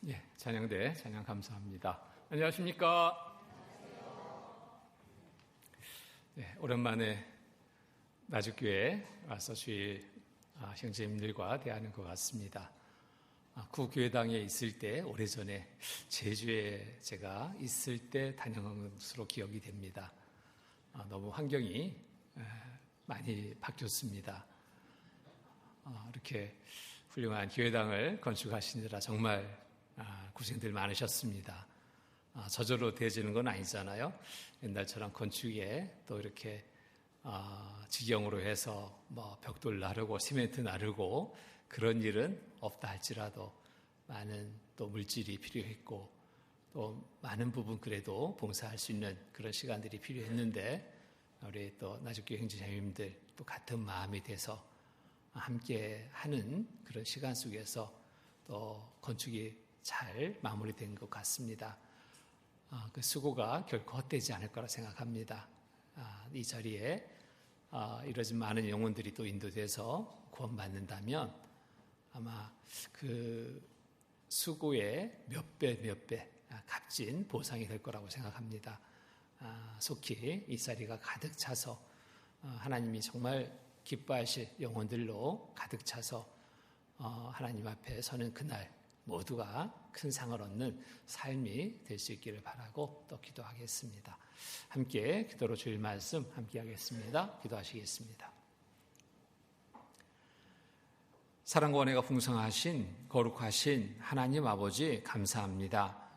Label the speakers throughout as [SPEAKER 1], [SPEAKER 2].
[SPEAKER 1] 예, 찬양대 찬양 감사합니다. 안녕하십니까? 네, 오랜만에 나주교회에 와서 주일 형제님들과 대하는 것 같습니다. 구교회당에 있을 때 오래전에 제주에 제가 있을 때 다녀간 것으로 기억이 됩니다. 너무 환경이 많이 바뀌었습니다. 이렇게 훌륭한 교회당을 건축하시느라 정말 고생들 많으셨습니다. 저절로 되어지는 건 아니잖아요. 옛날처럼 건축에 또 이렇게 직영으로 해서 벽돌 나르고 시멘트 나르고 그런 일은 없다 할지라도 많은 또 물질이 필요했고 또 많은 부분 그래도 봉사할 수 있는 그런 시간들이 필요했는데 우리 또 나주교회 형제자매님들 또 같은 마음이 돼서 함께 하는 그런 시간 속에서 또 건축이 잘 마무리된 것 같습니다. 그 수고가 결코 헛되지 않을 거라 생각합니다. 이 자리에 이러진 많은 영혼들이 또 인도돼서 구원받는다면 아마 그 수고의 몇 배 값진 보상이 될 거라고 생각합니다. 속히 이 자리가 가득 차서 하나님이 정말 기뻐하실 영혼들로 가득 차서 하나님 앞에 서는 그날 모두가 큰 상을 얻는 삶이 될 수 있기를 바라고 또 기도하겠습니다. 함께 기도로 주일 말씀 함께 하겠습니다. 기도하시겠습니다. 사랑과 은혜가 풍성하신 거룩하신 하나님 아버지 감사합니다.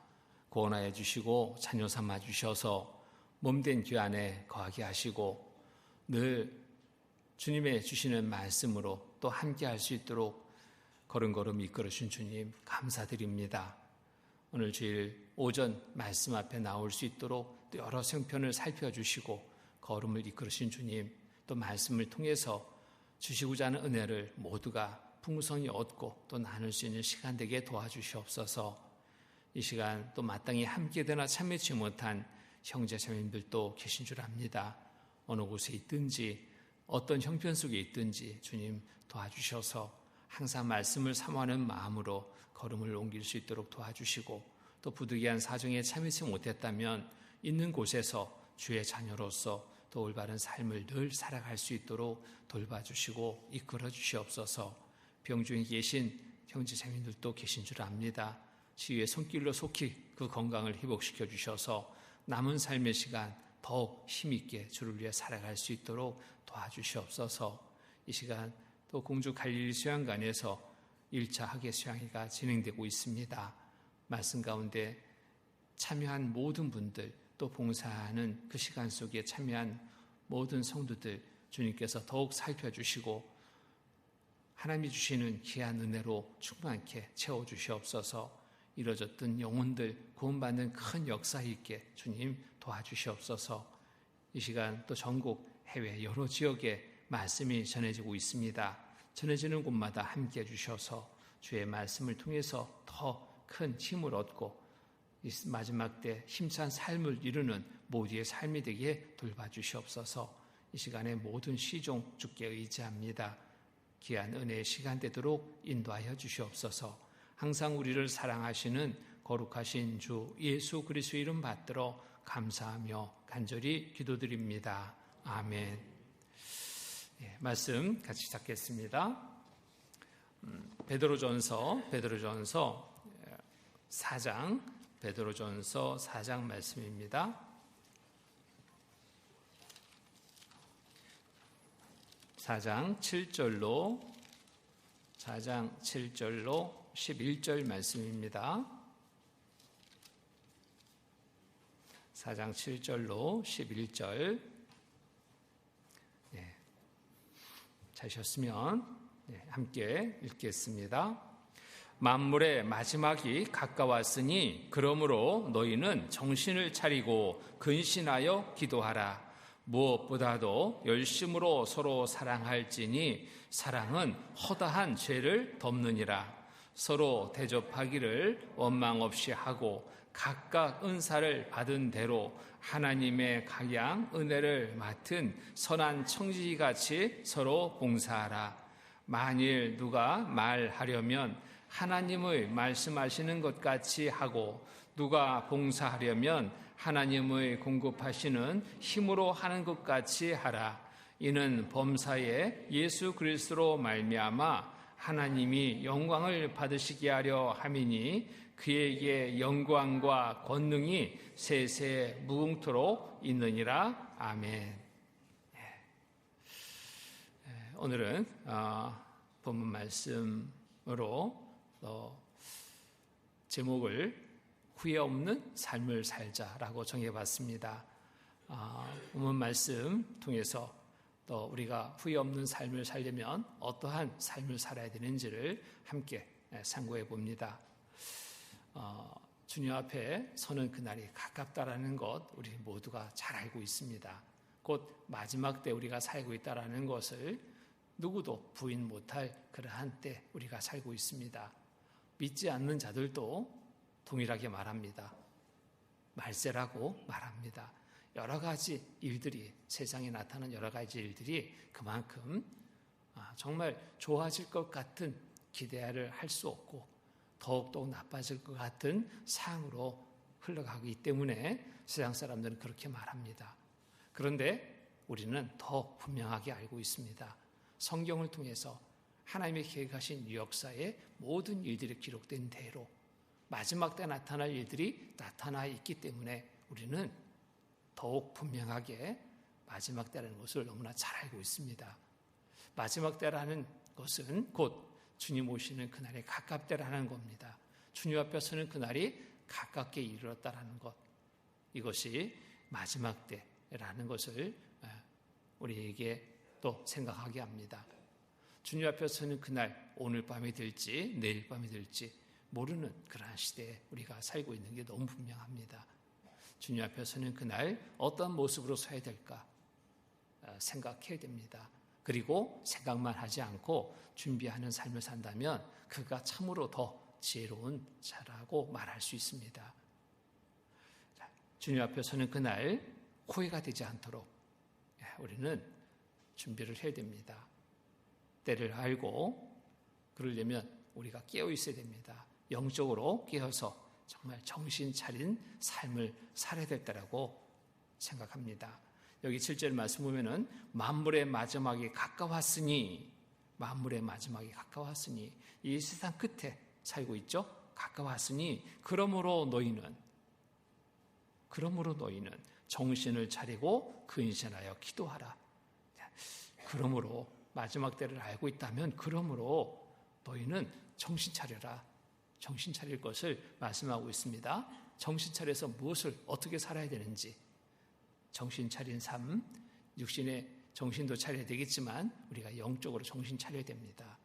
[SPEAKER 1] 구원하여 주시고 자녀 삼아 주셔서 몸된 귀 안에 거하게 하시고 늘 주님의 주시는 말씀으로 또 함께 할 수 있도록 걸음걸음 이끌어주신 주님 감사드립니다. 오늘 주일 오전 말씀 앞에 나올 수 있도록 또 여러 생편을 살펴주시고 걸음을 이끌으신 주님 또 말씀을 통해서 주시고자 하는 은혜를 모두가 풍성히 얻고 또 나눌 수 있는 시간 되게 도와주시옵소서. 이 시간 또 마땅히 함께 되나 참여치 못한 형제 자매님들도 계신 줄 압니다. 어느 곳에 있든지 어떤 형편 속에 있든지 주님 도와주셔서 항상 말씀을 사모하는 마음으로 걸음을 옮길 수 있도록 도와주시고 또 부득이한 사정에 참여치 못했다면 있는 곳에서 주의 자녀로서 또 올바른 삶을 늘 살아갈 수 있도록 돌봐주시고 이끌어 주시옵소서. 병중에 계신 형제 자매님들도 계신 줄 압니다. 치유의 손길로 속히 그 건강을 회복시켜 주셔서 남은 삶의 시간 더욱 힘있게 주를 위해 살아갈 수 있도록 도와주시옵소서. 이 시간 또 공주 갈릴리 수양관에서 1차 학예 수양회가 진행되고 있습니다. 말씀 가운데 참여한 모든 분들 또 봉사하는 그 시간 속에 참여한 모든 성도들 주님께서 더욱 살펴주시고 하나님이 주시는 귀한 은혜로 충만케 채워주시옵소서. 이뤄졌던 영혼들 구원받는 큰 역사 있게 주님 도와주시옵소서. 이 시간 또 전국 해외 여러 지역에 말씀이 전해지고 있습니다. 전해지는 곳마다 함께 해주셔서 주의 말씀을 통해서 더 큰 힘을 얻고 이 마지막 때 힘찬 삶을 이루는 모두의 삶이 되게 돌봐주시옵소서. 이 시간에 모든 시종 주께 의지합니다. 귀한 은혜의 시간 되도록 인도하여 주시옵소서. 항상 우리를 사랑하시는 거룩하신 주 예수 그리스도 이름 받들어 감사하며 간절히 기도드립니다. 아멘. 말씀 같이 찾겠습니다. 베드로전서 4장 말씀입니다. 4장 7절로 11절 말씀입니다. 4장 7절로 11절. 찾으셨으면 함께 읽겠습니다. 만물의 마지막이 가까웠으니 그러므로 너희는 정신을 차리고 근신하여 기도하라. 무엇보다도 열심으로 서로 사랑할지니 사랑은 허다한 죄를 덮느니라. 서로 대접하기를 원망 없이 하고 각각 은사를 받은 대로 하나님의 각양 은혜를 맡은 선한 청지기같이 서로 봉사하라. 만일 누가 말하려면 하나님의 말씀하시는 것 같이 하고 누가 봉사하려면 하나님의 공급하시는 힘으로 하는 것 같이 하라. 이는 범사에 예수 그리스도로 말미암아 하나님이 영광을 받으시게 하려 함이니 그에게 영광과 권능이 세세 무궁토록 있느니라. 아멘. 오늘은 본문 말씀으로 제목을 후회 없는 삶을 살자라고 정해봤습니다. 본문 말씀 통해서 또 우리가 후회 없는 삶을 살려면 어떠한 삶을 살아야 되는지를 함께 상고해 봅니다. 주님 앞에 서는 그날이 가깝다라는 것 우리 모두가 잘 알고 있습니다. 곧 마지막 때 우리가 살고 있다라는 것을 누구도 부인 못할 그러한 때 우리가 살고 있습니다. 믿지 않는 자들도 동일하게 말합니다. 말세라고 말합니다. 여러 가지 일들이, 세상에 나타나는 여러 가지 일들이 그만큼 정말 좋아질 것 같은 기대를 할 수 없고 더욱더 나빠질 것 같은 상으로 흘러가기 때문에 세상 사람들은 그렇게 말합니다. 그런데 우리는 더 분명하게 알고 있습니다. 성경을 통해서 하나님의 계획하신 이 역사의 모든 일들이 기록된 대로 마지막 때 나타날 일들이 나타나 있기 때문에 우리는 더욱 분명하게 마지막 때라는 것을 너무나 잘 알고 있습니다. 마지막 때라는 것은 곧 주님 오시는 그날에 가깝다라는 겁니다. 주님 앞에 서는 그날이 가깝게 이르렀다라는 것, 이것이 마지막 때라는 것을 우리에게 또 생각하게 합니다. 주님 앞에 서는 그날 오늘 밤이 될지 내일 밤이 될지 모르는 그러한 시대에 우리가 살고 있는 게 너무 분명합니다. 주님 앞에 서는 그날 어떤 모습으로 서야 될까 생각해야 됩니다. 그리고 생각만 하지 않고 준비하는 삶을 산다면 그가 참으로 더 지혜로운 자라고 말할 수 있습니다. 주님 앞에 서는 그날 후회가 되지 않도록 우리는 준비를 해야 됩니다. 때를 알고 그러려면 우리가 깨어 있어야 됩니다. 영적으로 깨어서 정말 정신 차린 삶을 살아야 될 때라고 생각합니다. 여기 7절 말씀 보면은 만물의 마지막이 가까웠으니, 만물의 마지막이 가까웠으니, 이 세상 끝에 살고 있죠? 가까웠으니 그러므로 너희는 정신을 차리고 근신하여 기도하라. 그러므로 마지막 때를 알고 있다면 그러므로 너희는 정신 차려라. 정신 차릴 것을 말씀하고 있습니다. 정신 차려서 무엇을 어떻게 살아야 되는지, 정신 차린 삶, 육신의 정신도 차려야 되겠지만 우리가 영적으로 정신 차려야 됩니다.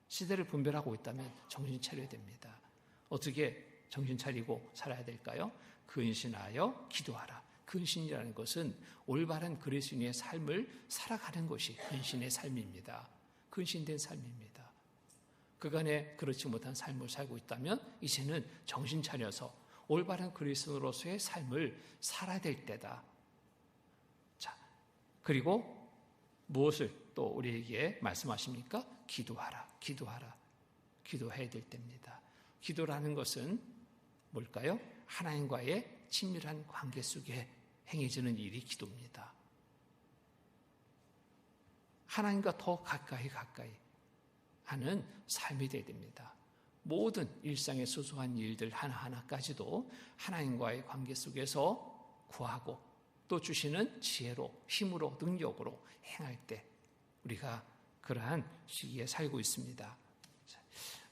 [SPEAKER 1] 시대를 분별하고 있다면 정신 차려야 됩니다. 어떻게 정신 차리고 살아야 될까요? 근신하여 기도하라. 근신이라는 것은 올바른 그리스도인의 삶을 살아가는 것이 근신의 삶입니다. 근신된 삶입니다. 그간에 그렇지 못한 삶을 살고 있다면 이제는 정신 차려서 올바른 그리스도로서의 삶을 살아야 될 때다. 자, 그리고 무엇을 또 우리에게 말씀하십니까? 기도하라. 기도해야 될 때입니다. 기도라는 것은 뭘까요? 하나님과의 친밀한 관계 속에 행해지는 일이 기도입니다. 하나님과 더 가까이 하는 삶이 되어야 됩니다. 모든 일상의 소소한 일들 하나하나까지도 하나님과의 관계 속에서 구하고 또 주시는 지혜로, 힘으로, 능력으로 행할 때 우리가 그러한 시기에 살고 있습니다.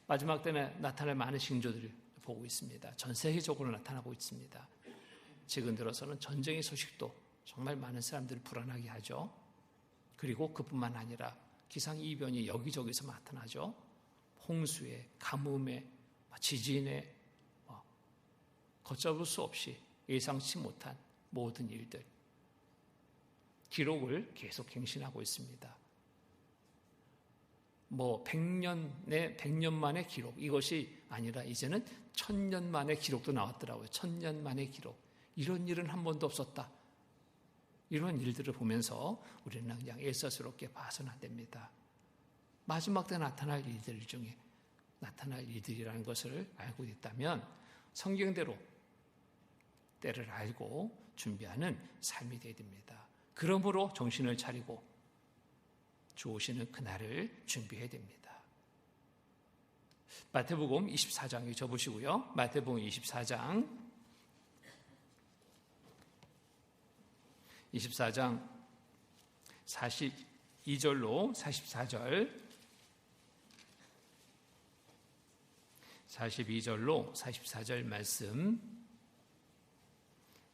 [SPEAKER 1] 마지막 때에 나타날 많은 징조들을 보고 있습니다. 전 세계적으로 나타나고 있습니다. 최근 들어서는 전쟁의 소식도 정말 많은 사람들을 불안하게 하죠. 그리고 그뿐만 아니라 기상이변이 여기저기서 나타나죠. 홍수에, 가뭄에, 지진에 걷잡을 수 없이 예상치 못한 모든 일들, 기록을 계속 갱신하고 있습니다. 100년 만의 기록, 이것이 아니라 이제는 1000년 만의 기록도 나왔더라고요. 1000년 만의 기록. 이런 일은 한 번도 없었다. 이런 일들을 보면서 우리는 그냥 일사스럽게 봐서는 안 됩니다. 마지막 때 나타날 일들 중에 나타날 일들이라는 것을 알고 있다면 성경대로 때를 알고 준비하는 삶이 되어야 됩니다. 그러므로 정신을 차리고 주 오시는 그날을 준비해야 됩니다. 마태복음 24장 접으시고요. 마태복음 24장 42절로 44절 42절로 44절 말씀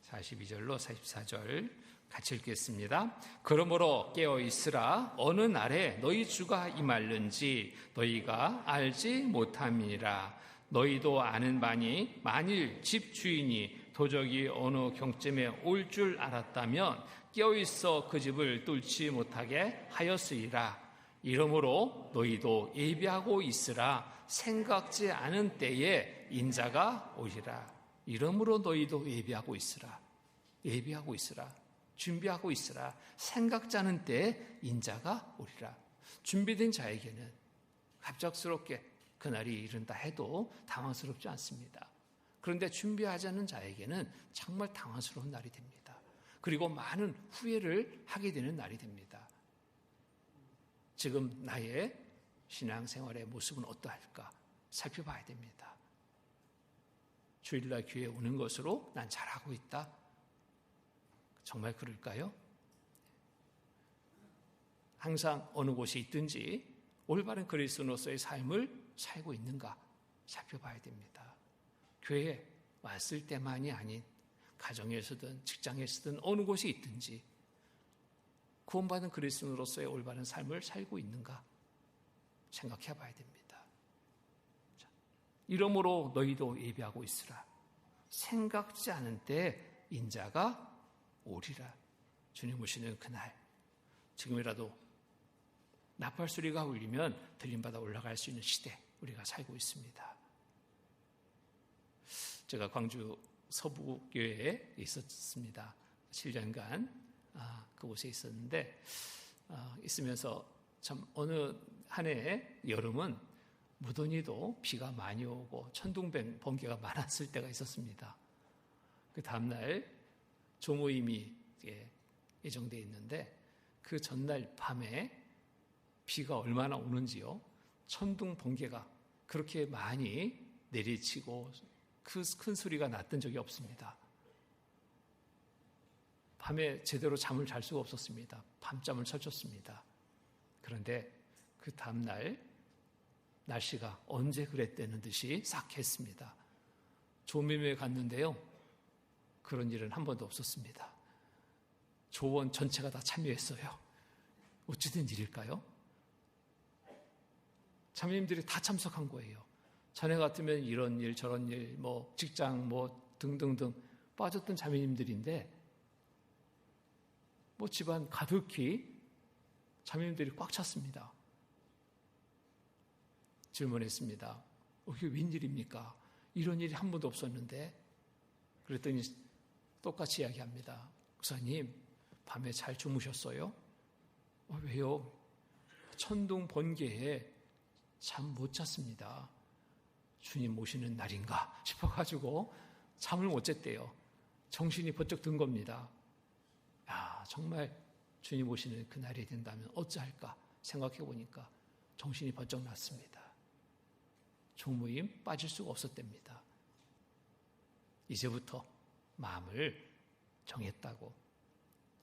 [SPEAKER 1] 42절로 44절 같이 읽겠습니다. 그러므로 깨어있으라. 어느 날에 너희 주가 임할는지 너희가 알지 못함이니라. 너희도 아는 바니 만일 집 주인이 도적이 어느 경쯤에 올 줄 알았다면 깨어있어 그 집을 뚫지 못하게 하였으리라. 이러므로 너희도 예비하고 있으라. 생각지 않은 때에 인자가 오리라. 이러므로 너희도 예비하고 있으라. 예비하고 있으라. 준비하고 있으라. 생각지 않은 때에 인자가 오리라. 준비된 자에게는 갑작스럽게 그날이 이른다 해도 당황스럽지 않습니다. 그런데 준비하지 않은 자에게는 정말 당황스러운 날이 됩니다. 그리고 많은 후회를 하게 되는 날이 됩니다. 지금 나의 신앙생활의 모습은 어떠할까 살펴봐야 됩니다. 주일날 교회에 오는 것으로 난 잘하고 있다. 정말 그럴까요? 항상 어느 곳에 있든지 올바른 그리스도인으로서의 삶을 살고 있는가 살펴봐야 됩니다. 교회에 왔을 때만이 아닌 가정에서든 직장에서든 어느 곳에 있든지 구원받은 그리스도인으로서의 올바른 삶을 살고 있는가 생각해 봐야 됩니다. 이러므로 너희도 예비하고 있으라. 생각지 않은 때 인자가 오리라. 주님 오시는 그날, 지금이라도 나팔 소리가 울리면 들림받아 올라갈 수 있는 시대 우리가 살고 있습니다. 제가 광주 서부교회에 있었습니다. 7년간 그곳에 있었는데 있으면서 참 어느 한 해 여름은 무더니도 비가 많이 오고 천둥 번개가 많았을 때가 있었습니다. 그 다음날 조모임이 예정되어 있는데 그 전날 밤에 비가 얼마나 오는지요. 천둥 번개가 그렇게 많이 내리치고 그 큰 소리가 났던 적이 없습니다. 밤에 제대로 잠을 잘 수가 없었습니다. 밤잠을 설쳤습니다. 그런데 그 다음날 날씨가 언제 그랬다는 듯이 싹 했습니다. 조모임에 갔는데요. 그런 일은 한 번도 없었습니다. 조원 전체가 다 참여했어요. 어찌된 일일까요? 자매님들이 다 참석한 거예요. 자네 같으면 이런 일 저런 일 직장 등등등 빠졌던 자매님들인데 집안 가득히 자매님들이 꽉 찼습니다. 질문했습니다. 이게 웬일입니까? 이런 일이 한 번도 없었는데. 그랬더니 똑같이 이야기합니다. 목사님, 밤에 잘 주무셨어요? 왜요? 천둥 번개에 잠 못 잤습니다. 주님 모시는 날인가 싶어가지고 잠을 못 잤대요. 정신이 번쩍 든 겁니다. 정말 주님 오시는 그 날이 된다면 어찌할까 생각해 보니까 정신이 번쩍 났습니다. 조모임 빠질 수가 없었답니다. 이제부터 마음을 정했다고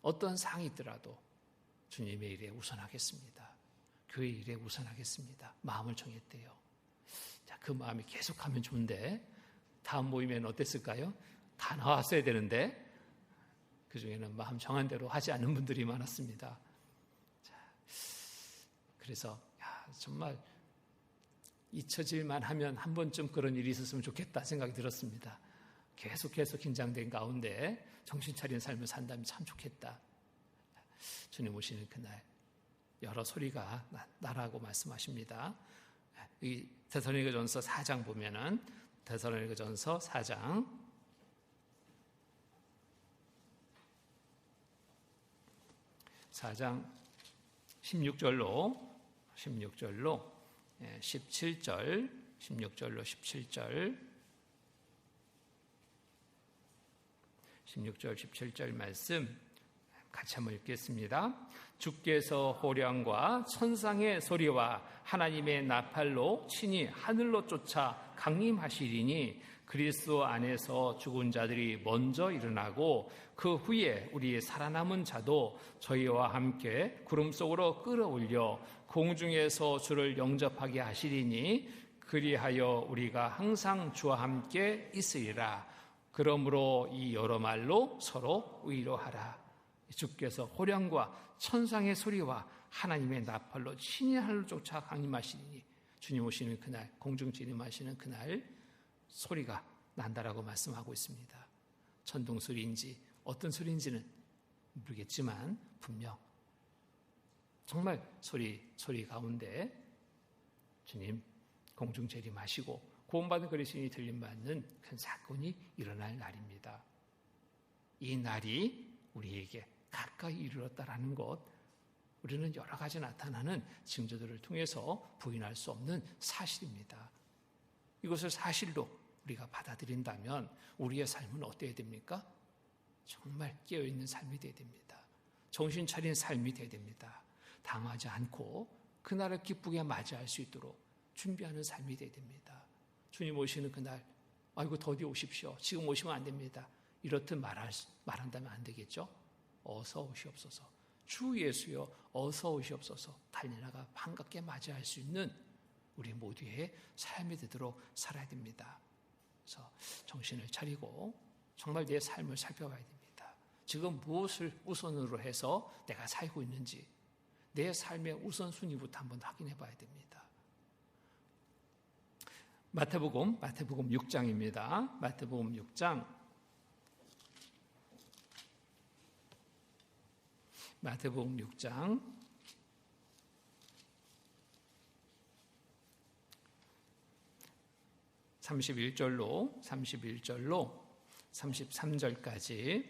[SPEAKER 1] 어떤 상황이 있더라도 주님의 일에 우선하겠습니다. 교회 일에 우선하겠습니다. 마음을 정했대요. 자, 그 마음이 계속하면 좋은데 다음 모임에는 어땠을까요? 다 나왔어야 되는데 그 중에는 마음 정한 대로 하지 않는 분들이 많았습니다. 자, 그래서 정말 잊혀질만 하면 한 번쯤 그런 일이 있었으면 좋겠다 생각이 들었습니다. 계속해서 긴장된 가운데 정신 차린 삶을 산다면 참 좋겠다. 주님 오시는 그날 여러 소리가 나라고 말씀하십니다. 이 데살로니가전서 4장 보면은 데살로니가전서 4장 16절로 17절 16절로 17절, 16절 17절 말씀 같이 한번 읽겠습니다. 주께서 호령과 천상의 소리와 하나님의 나팔로 친히 하늘로 쫓아 강림하시리니 그리스도 안에서 죽은 자들이 먼저 일어나고 그 후에 우리 살아남은 자도 저희와 함께 구름 속으로 끌어올려 공중에서 주를 영접하게 하시리니 그리하여 우리가 항상 주와 함께 있으리라. 그러므로 이 여러 말로 서로 위로하라. 주께서 호령과 천상의 소리와 하나님의 나팔로 친히 하늘로 쫓아 강림하시리니 주님 오시는 그날, 공중 진임하시는 그날 소리가 난다라고 말씀하고 있습니다. 천둥 소리인지 어떤 소리인지는 모르겠지만 분명 정말 소리 가운데 주님 공중 재림하시고 구원받은 그리스도인이 들림받는 큰 사건이 일어날 날입니다. 이 날이 우리에게 가까이 이르렀다라는 것, 우리는 여러 가지 나타나는 징조들을 통해서 부인할 수 없는 사실입니다. 이것을 사실로 우리가 받아들인다면 우리의 삶은 어때야 됩니까? 정말 깨어있는 삶이 되어야 됩니다. 정신 차린 삶이 되어야 됩니다. 당하지 않고 그날을 기쁘게 맞이할 수 있도록 준비하는 삶이 되어야 됩니다. 주님 오시는 그날, 아이고 더디 오십시오. 지금 오시면 안 됩니다. 이렇듯 말한다면 안 되겠죠? 어서 오시옵소서. 주 예수여 어서 오시옵소서. 달려나가 반갑게 맞이할 수 있는 우리 모두의 삶이 되도록 살아야 됩니다. 그래서 정신을 차리고 정말 내 삶을 살펴봐야 됩니다. 지금 무엇을 우선으로 해서 내가 살고 있는지 내 삶의 우선순위부터 한번 확인해 봐야 됩니다. 마태복음 6장입니다. 마태복음 6장. 마태복음 6장 31절로 33절까지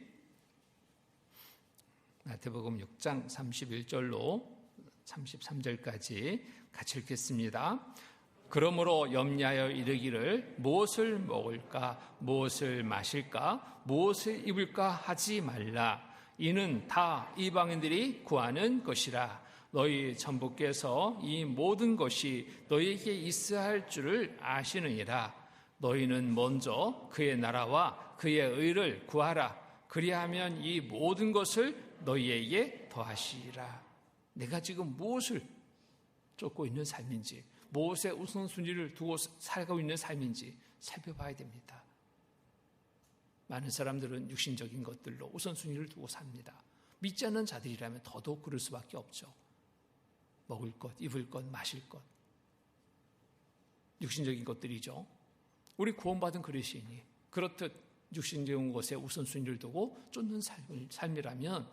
[SPEAKER 1] 마태복음 6장 31절로 33절까지 같이 읽겠습니다. 그러므로 염려하여 이르기를 무엇을 먹을까 무엇을 마실까 무엇을 입을까 하지 말라. 이는 다 이방인들이 구하는 것이라. 너희 전부께서 이 모든 것이 너희에게 있어야 할 줄을 아시느니라. 너희는 먼저 그의 나라와 그의 의를 구하라. 그리하면 이 모든 것을 너희에게 더하시리라. 내가 지금 무엇을 쫓고 있는 삶인지, 무엇에 우선순위를 두고 살고 있는 삶인지 살펴봐야 됩니다. 많은 사람들은 육신적인 것들로 우선순위를 두고 삽니다. 믿지 않는 자들이라면 더더욱 그럴 수밖에 없죠. 먹을 것, 입을 것, 마실 것. 육신적인 것들이죠. 우리 구원받은 그리스도인이 그렇듯 육신적인 것에 우선순위를 두고 쫓는 삶이라면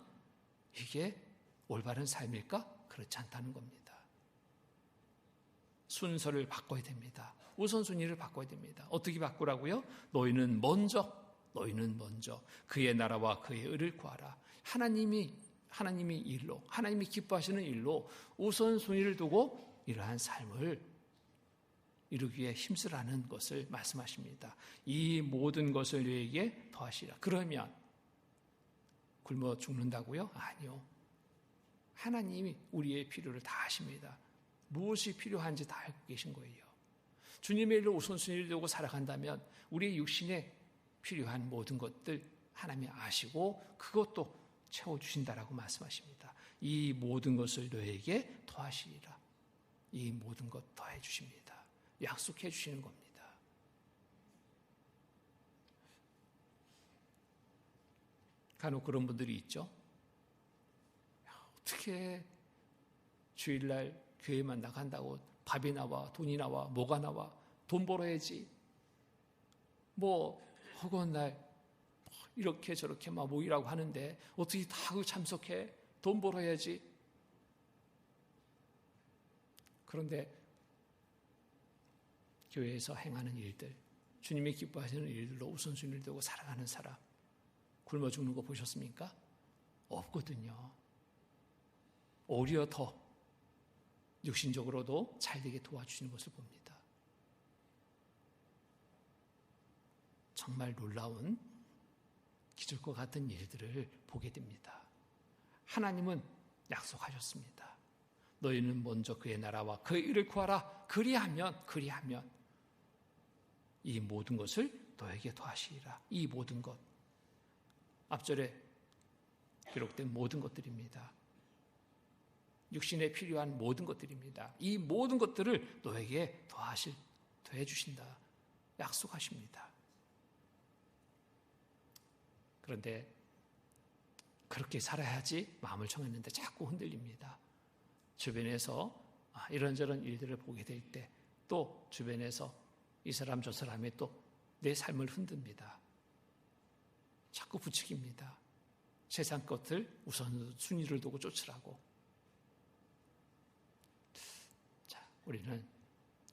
[SPEAKER 1] 이게 올바른 삶일까? 그렇지 않다는 겁니다. 순서를 바꿔야 됩니다. 우선순위를 바꿔야 됩니다. 어떻게 바꾸라고요? 너희는 먼저 그의 나라와 그의 의를 구하라. 하나님이 일로, 하나님이 기뻐하시는 일로 우선순위를 두고 이러한 삶을 이루기 위해 힘쓰라는 것을 말씀하십니다. 이 모든 것을 너에게 더하시라. 그러면 굶어 죽는다고요? 아니요. 하나님이 우리의 필요를 다 아십니다. 무엇이 필요한지 다 알고 계신 거예요. 주님의 일로 우선순위를 두고 살아간다면 우리의 육신에 필요한 모든 것들 하나님이 아시고 그것도 채워주신다라고 말씀하십니다. 이 모든 것을 너에게 더하시리라. 이 모든 것 더해 주십니다. 약속해 주시는 겁니다. 간혹 그런 분들이 있죠. 어떻게 주일날 교회만 나간다고 밥이 나와 돈이 나와 뭐가 나와 돈 벌어야지 허구한 날 이렇게 저렇게 막 모이라고 하는데 어떻게 다 참석해? 돈 벌어야지. 그런데 교회에서 행하는 일들, 주님이 기뻐하시는 일들로 우선순위를 두고 살아가는 사람 굶어 죽는 거 보셨습니까? 없거든요. 오히려 더 육신적으로도 잘되게 도와주시는 것을 봅니다. 정말 놀라운 기적과 같은 일들을 보게 됩니다. 하나님은 약속하셨습니다. 너희는 먼저 그의 나라와 그의 일을 구하라. 그리하면 이 모든 것을 너에게 더하시리라. 이 모든 것, 앞절에 기록된 모든 것들입니다. 육신에 필요한 모든 것들입니다. 이 모든 것들을 너에게 더해 주신다. 약속하십니다. 그런데 그렇게 살아야지 마음을 정했는데 자꾸 흔들립니다. 주변에서 이런저런 일들을 보게 될 때 또 주변에서 이 사람 저 사람이 또 내 삶을 흔듭니다. 자꾸 부추깁니다. 세상 것들 우선 순위를 두고 쫓으라고. 자, 우리는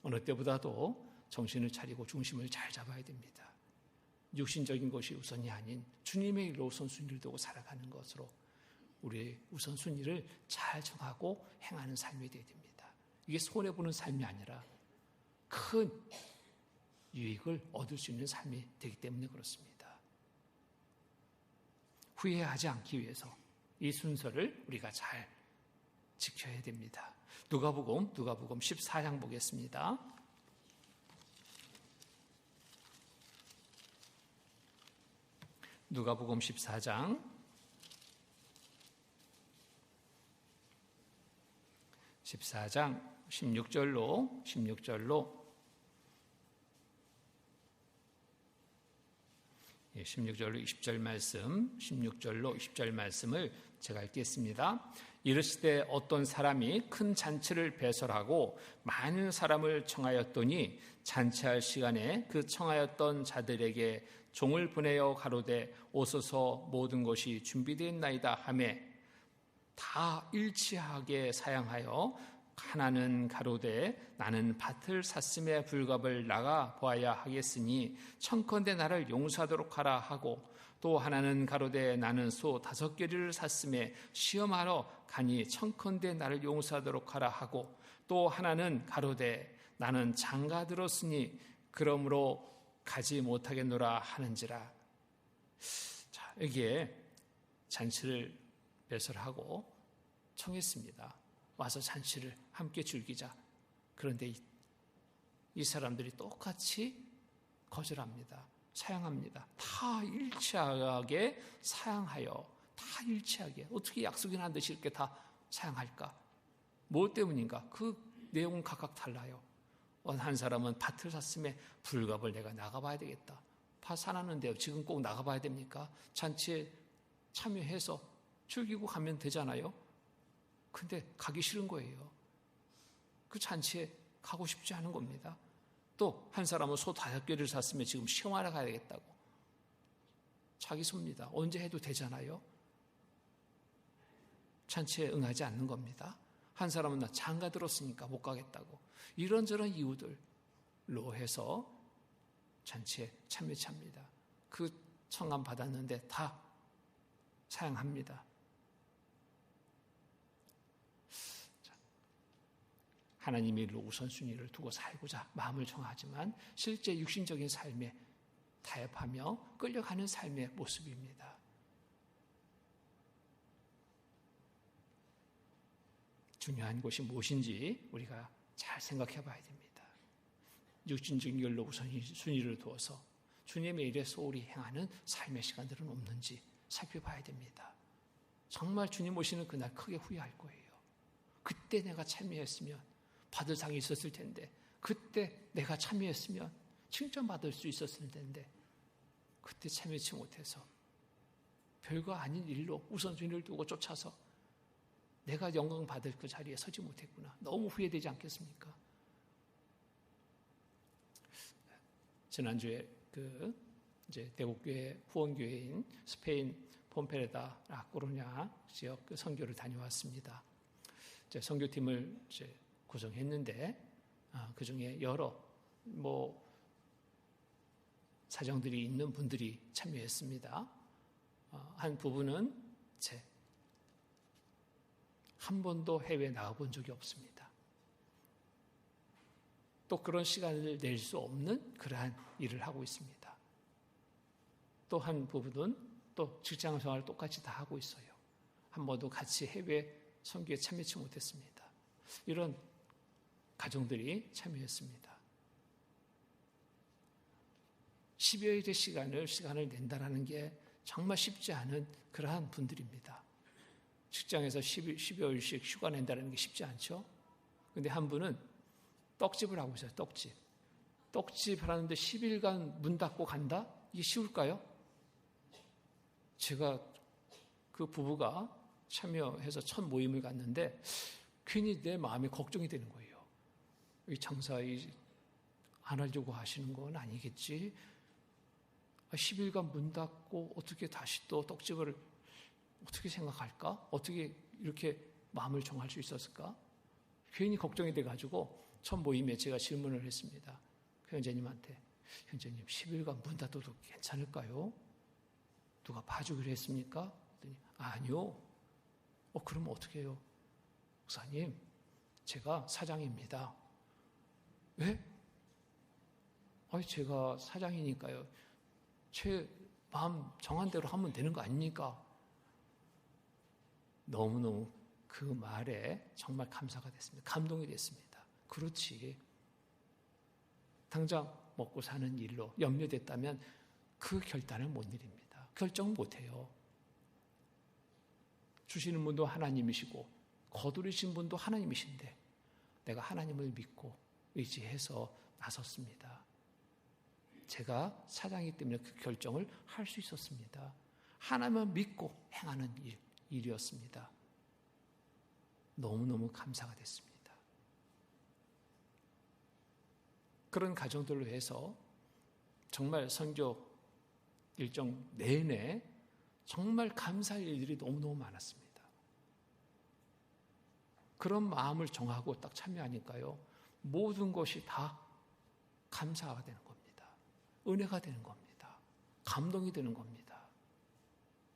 [SPEAKER 1] 어느 때보다도 정신을 차리고 중심을 잘 잡아야 됩니다. 육신적인 것이 우선이 아닌 주님의 일로 우선순위를 두고 살아가는 것으로 우리의 우선순위를 잘 정하고 행하는 삶이 되어야 됩니다. 이게 손해보는 삶이 아니라 큰 유익을 얻을 수 있는 삶이 되기 때문에 그렇습니다. 후회하지 않기 위해서 이 순서를 우리가 잘 지켜야 됩니다. 누가복음 14장 보겠습니다. 누가복음 14장 16절로 16절로 20절 말씀을 제가 읽겠습니다. 이르시되 어떤 사람이 큰 잔치를 배설하고 많은 사람을 청하였더니 잔치할 시간에 그 청하였던 자들에게 종을 보내어 가로되 오소서 모든 것이 준비되었나이다 하매 다 일치하게 사양하여 하나는 가로되 나는 밭을 샀음에 불갑을 나가 보아야 하겠으니 청컨대 나를 용서하도록 하라 하고 또 하나는 가로되 나는 소 5개를 샀음에 시험하러 가니 청컨대 나를 용서하도록 하라 하고 또 하나는 가로되 나는 장가 들었으니 그러므로 가지 못하겠노라 하는지라. 자, 여기에 잔치를 배설하고 청했습니다. 와서 잔치를 함께 즐기자. 그런데 이 사람들이 똑같이 거절합니다. 사양합니다. 다 일치하게 사양하여 다 일치하게 어떻게 약속이나 한 듯이 이렇게 다 사양할까? 뭐 때문인가? 그 내용은 각각 달라요. 한 사람은 밭을 샀음에 불갑을 내가 나가봐야 되겠다. 밭 사놨는데요. 지금 꼭 나가봐야 됩니까? 잔치에 참여해서 즐기고 가면 되잖아요. 근데 가기 싫은 거예요. 그 잔치에 가고 싶지 않은 겁니다. 또 한 사람은 소 5개를 샀으면 지금 시험하러 가야 되겠다고. 자기 소입니다. 언제 해도 되잖아요. 잔치에 응하지 않는 겁니다. 한 사람은 나 장가 들었으니까 못 가겠다고. 이런저런 이유들로 해서 잔치에 참여치 합니다. 그 청함 받았는데 다 사양합니다. 하나님의 일로 우선순위를 두고 살고자 마음을 정하지만 실제 육신적인 삶에 타협하며 끌려가는 삶의 모습입니다. 중요한 것이 무엇인지 우리가 잘 생각해 봐야 됩니다. 육신적인 일로 우선순위를 두어서 주님의 일에 소홀히 행하는 삶의 시간들은 없는지 살펴봐야 됩니다. 정말 주님 오시는 그날 크게 후회할 거예요. 그때 내가 참여했으면 받을 상이 있었을 텐데, 그때 내가 참여했으면 칭찬받을 수 있었을 텐데, 그때 참여치 못해서 별거 아닌 일로 우선순위를 두고 쫓아서 내가 영광 받을 그 자리에 서지 못했구나. 너무 후회되지 않겠습니까? 지난주에 이제 대국교회 후원교회인 스페인 폼페레다 라코루냐 지역 선교를 다녀왔습니다. 이제 선교팀을 이제 구성했는데 그 중에 여러 사정들이 있는 분들이 참여했습니다. 한 부분은 한 번도 해외에 나가본 적이 없습니다. 또 그런 시간을 낼 수 없는 그러한 일을 하고 있습니다. 또 한 부부는 또 직장 생활을 똑같이 다 하고 있어요. 한 번도 같이 해외 선교에 참여치 못했습니다. 이런 가정들이 참여했습니다. 10여일의 시간을 낸다라는 게 정말 쉽지 않은 그러한 분들입니다. 직장에서 12여일씩 휴가 낸다는 게 쉽지 않죠. 근데 한 분은 떡집을 하고 있어요. 떡집 하는데 10일간 문 닫고 간다? 이게 쉬울까요? 제가 그 부부가 참여해서 첫 모임을 갔는데 괜히 내 마음에 걱정이 되는 거예요. 이 장사 안 하려고 하시는 건 아니겠지? 10일간 문 닫고 어떻게 다시 또 떡집을 어떻게 생각할까? 어떻게 이렇게 마음을 정할 수 있었을까? 괜히 걱정이 돼가지고 첫 모임에 제가 질문을 했습니다. 그 형제님한테, 형제님 10일간 문 닫아도 괜찮을까요? 누가 봐주기로 했습니까? 그랬더니 아니요. 그러면 어떻게 해요? 목사님, 제가 사장입니다. 왜? 제가 사장이니까요. 제 마음 정한 대로 하면 되는 거 아닙니까? 너무너무 그 말에 정말 감사가 됐습니다. 감동이 됐습니다. 그렇지. 당장 먹고 사는 일로 염려됐다면 그 결단을 못 내립니다. 결정 못 해요. 주시는 분도 하나님이시고 거두리신 분도 하나님이신데 내가 하나님을 믿고 의지해서 나섰습니다. 제가 사장이기 때문에 그 결정을 할 수 있었습니다. 하나님을 믿고 행하는 일이었습니다. 너무너무 감사가 됐습니다. 그런 가정들로 해서 정말 선교 일정 내내 정말 감사할 일들이 너무너무 많았습니다. 그런 마음을 정하고 딱 참여하니까요. 모든 것이 다 감사가 되는 겁니다. 은혜가 되는 겁니다. 감동이 되는 겁니다.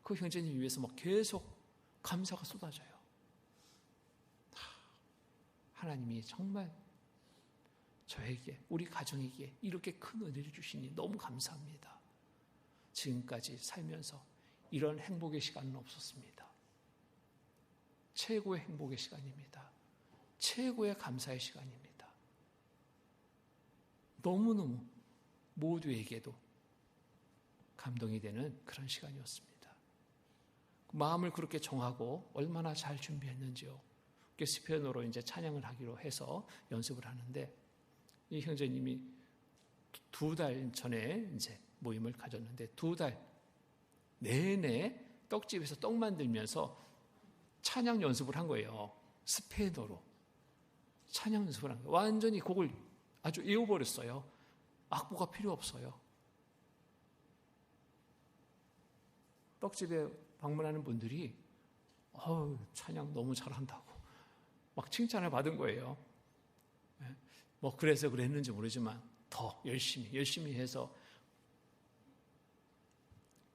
[SPEAKER 1] 그 형제님 위해서 막 계속 감사가 쏟아져요. 하나님이 정말 저에게, 우리 가정에게 이렇게 큰 은혜를 주시니 너무 감사합니다. 지금까지 살면서 이런 행복의 시간은 없었습니다. 최고의 행복의 시간입니다. 최고의 감사의 시간입니다. 너무너무 모두에게도 감동이 되는 그런 시간이었습니다. 마음을 그렇게 정하고 얼마나 잘 준비했는지요. 시편으로 이제 찬양을 하기로 해서 연습을 하는데 이 형제님이 2달 전에 이제 모임을 가졌는데 2달 내내 떡집에서 떡 만들면서 찬양 연습을 한 거예요. 스페인어로 찬양 연습을 한 거예요. 완전히 곡을 아주 외워버렸어요. 악보가 필요 없어요. 떡집에 방문하는 분들이 찬양 너무 잘한다고 막 칭찬을 받은 거예요. 뭐 그래서 그랬는지 모르지만 더 열심히 해서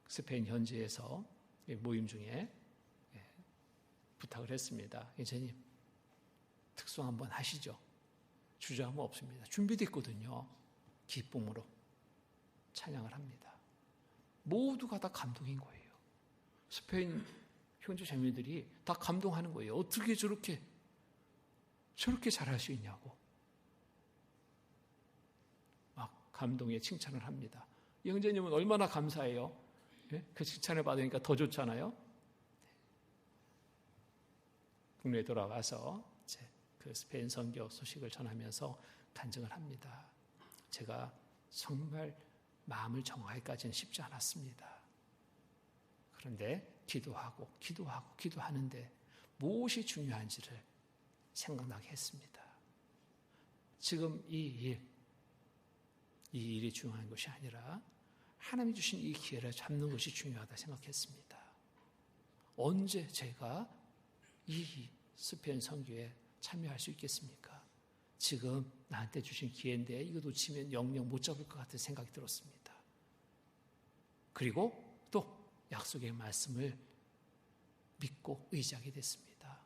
[SPEAKER 1] 스페인 현지에서 모임 중에 부탁을 했습니다. 이제님 특송 한번 하시죠. 주저함은 없습니다. 준비됐거든요. 기쁨으로 찬양을 합니다. 모두가 다 감동인 거예요. 스페인 형제 자매들이 다 감동하는 거예요. 어떻게 저렇게 잘할 수 있냐고 막 감동에 칭찬을 합니다. 이 형제님은 얼마나 감사해요. 그 칭찬을 받으니까 더 좋잖아요. 국내에 돌아와서 이제 그 스페인 선교 소식을 전하면서 간증을 합니다. 제가 정말 마음을 정하기까지는 쉽지 않았습니다. 그런데 기도하는데 무엇이 중요한지를 생각나게 했습니다. 지금 이 일이 중요한 것이 아니라 하나님이 주신 이 기회를 잡는 것이 중요하다 생각했습니다. 언제 제가 이 스페인 선교에 참여할 수 있겠습니까? 지금 나한테 주신 기회인데 이거 놓치면 영영 못 잡을 것 같은 생각이 들었습니다. 그리고 또 약속의 말씀을 믿고 의지하게 됐습니다.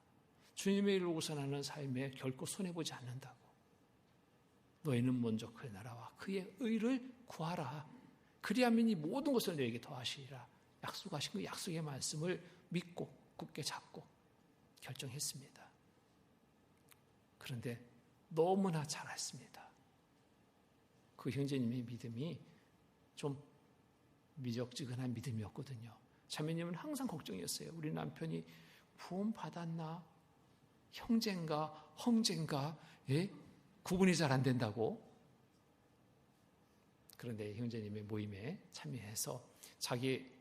[SPEAKER 1] 주님의 일로 우선하는 삶에 결코 손해보지 않는다고. 너희는 먼저 그의 나라와 그의 의를 구하라. 그리하면 이 모든 것을 너에게 더하시리라. 약속하신 그 약속의 말씀을 믿고 굳게 잡고 결정했습니다. 그런데 너무나 잘했습니다. 그 형제님의 믿음이 좀 미적지근한 믿음이었거든요. 자매님은 항상 걱정이었어요. 우리 남편이 구원 받았나? 형제인가? 헝제인가? 예? 구분이 잘 안 된다고. 그런데 형제님의 모임에 참여해서 자기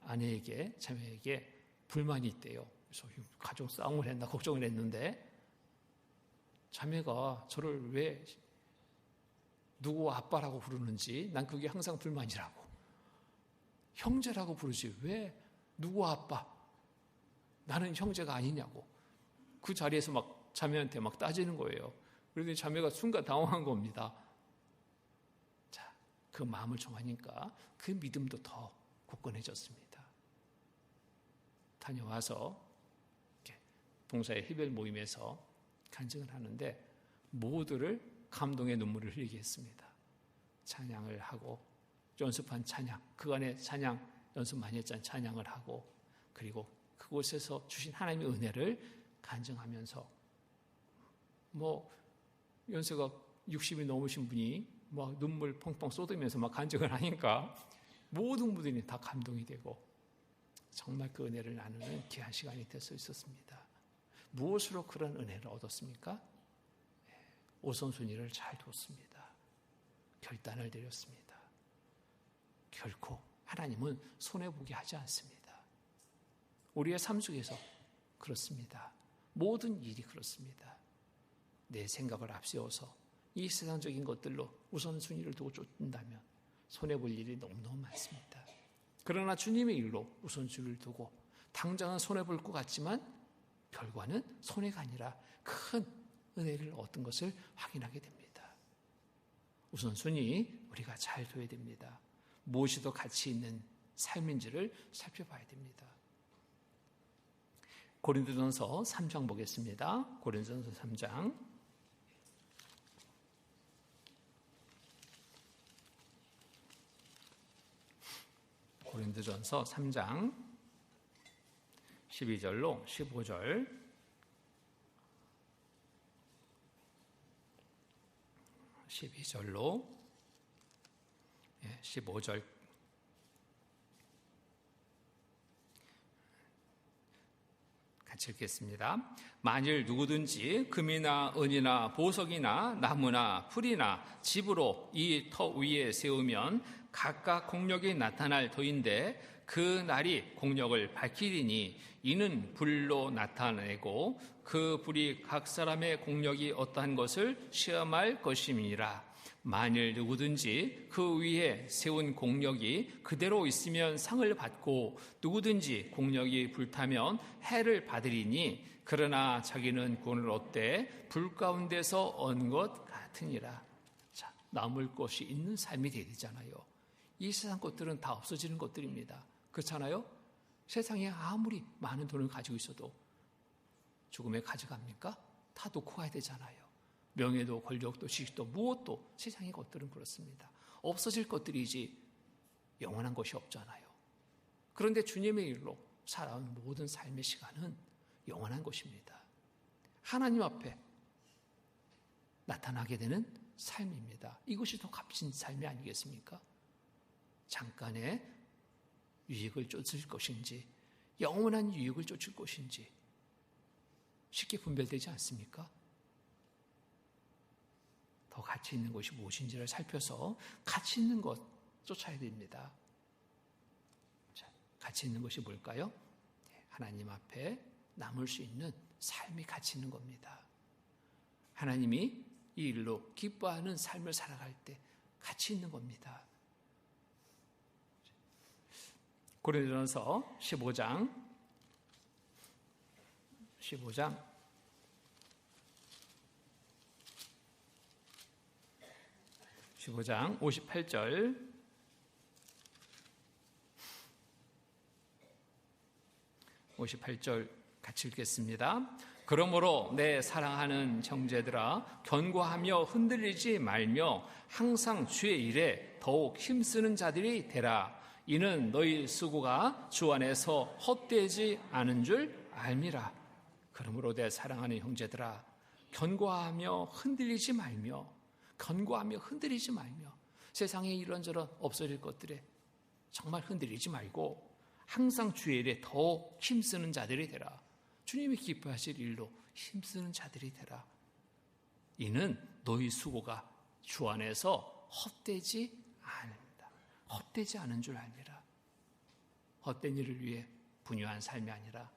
[SPEAKER 1] 아내에게, 자매에게 불만이 있대요. 그래서 가족 싸움을 했나 걱정을 했는데 자매가 저를 왜 누구 아빠라고 부르는지 난 그게 항상 불만이라고. 형제라고 부르지 왜 누구 아빠? 나는 형제가 아니냐고. 그 자리에서 막 자매한테 막 따지는 거예요. 그런데 자매가 순간 당황한 겁니다. 자, 그 마음을 정하니까 그 믿음도 더 굳건해졌습니다. 다녀와서 동사의 히벨 모임에서 간증을 하는데 모두를 감동의 눈물을 흘리게 했습니다. 찬양을 하고 연습한 찬양, 그간의 찬양 연습 많이 했잖아요. 찬양을 하고 그리고 그곳에서 주신 하나님의 은혜를 간증하면서 연세가 60이 넘으신 분이 막 눈물 펑펑 쏟으면서 막 간증을 하니까 모든 분들이 다 감동이 되고 정말 그 은혜를 나누는 귀한 시간이 될 수 있었습니다. 무엇으로 그런 은혜를 얻었습니까? 오선순위를 잘 뒀습니다. 결단을 내렸습니다. 결코 하나님은 손해보게 하지 않습니다. 우리의 삶 속에서 그렇습니다. 모든 일이 그렇습니다. 내 생각을 앞세워서 이 세상적인 것들로 우선순위를 두고 쫓는다면 손해볼 일이 너무너무 많습니다. 그러나 주님의 일로 우선순위를 두고 당장은 손해볼 것 같지만 결과는 손해가 아니라 큰 은혜를 얻은 것을 확인하게 됩니다. 우선순위 우리가 잘 둬야 됩니다. 무엇이 더 가치 있는 삶인지를 살펴봐야 됩니다. 고린도전서 3장 보겠습니다. 고린도전서 3장 고린도전서 3장 12절로 15절 12절로 15절 같이 읽겠습니다. 만일 누구든지 금이나 은이나 보석이나 나무나 풀이나 집으로 이 터 위에 세우면 각각 공력이 나타날 터인데 그 날이 공력을 밝히리니 이는 불로 나타내고 그 불이 각 사람의 공력이 어떠한 것을 시험할 것임이니라. 만일 누구든지 그 위에 세운 공력이 그대로 있으면 상을 받고 누구든지 공력이 불타면 해를 받으리니 그러나 자기는 구원을 얻되 불 가운데서 얻은 것 같으니라. 자, 남을 것이 있는 삶이 돼야 되잖아요. 이 세상 것들은 다 없어지는 것들입니다. 그렇잖아요? 세상에 아무리 많은 돈을 가지고 있어도 죽음에 가져갑니까? 다 놓고 가야 되잖아요. 명예도 권력도 지식도 무엇도 세상의 것들은 그렇습니다. 없어질 것들이지 영원한 것이 없잖아요. 그런데 주님의 일로 살아온 모든 삶의 시간은 영원한 것입니다. 하나님 앞에 나타나게 되는 삶입니다. 이것이 더 값진 삶이 아니겠습니까? 잠깐의 유익을 쫓을 것인지 영원한 유익을 쫓을 것인지 쉽게 분별되지 않습니까? 더 가치 있는 것이 무엇인지를 살펴서 가치 있는 것 쫓아야 됩니다. 자, 가치 있는 것이 뭘까요? 하나님 앞에 남을 수 있는 삶이 가치 있는 겁니다. 하나님이 이 일로 기뻐하는 삶을 살아갈 때 가치 있는 겁니다. 고린도전서 15장 58절 58절 같이 읽겠습니다. 그러므로 내 사랑하는 형제들아, 견고하며 흔들리지 말며 항상 주의 일에 더욱 힘쓰는 자들이 되라. 이는 너희 수고가 주 안에서 헛되지 않은 줄 알미라. 그러므로 내 사랑하는 형제들아, 견고하며 흔들리지 말며, 견고하며 흔들리지 말며, 세상에 이런저런 없어질 것들에 정말 흔들리지 말고 항상 주의 일에 더 힘쓰는 자들이 되라. 주님이 기뻐하실 일로 힘쓰는 자들이 되라. 이는 너희 수고가 주 안에서 헛되지 않습니다. 헛되지 않은 줄 알미라. 헛된 일을 위해 분유한 삶이 아니라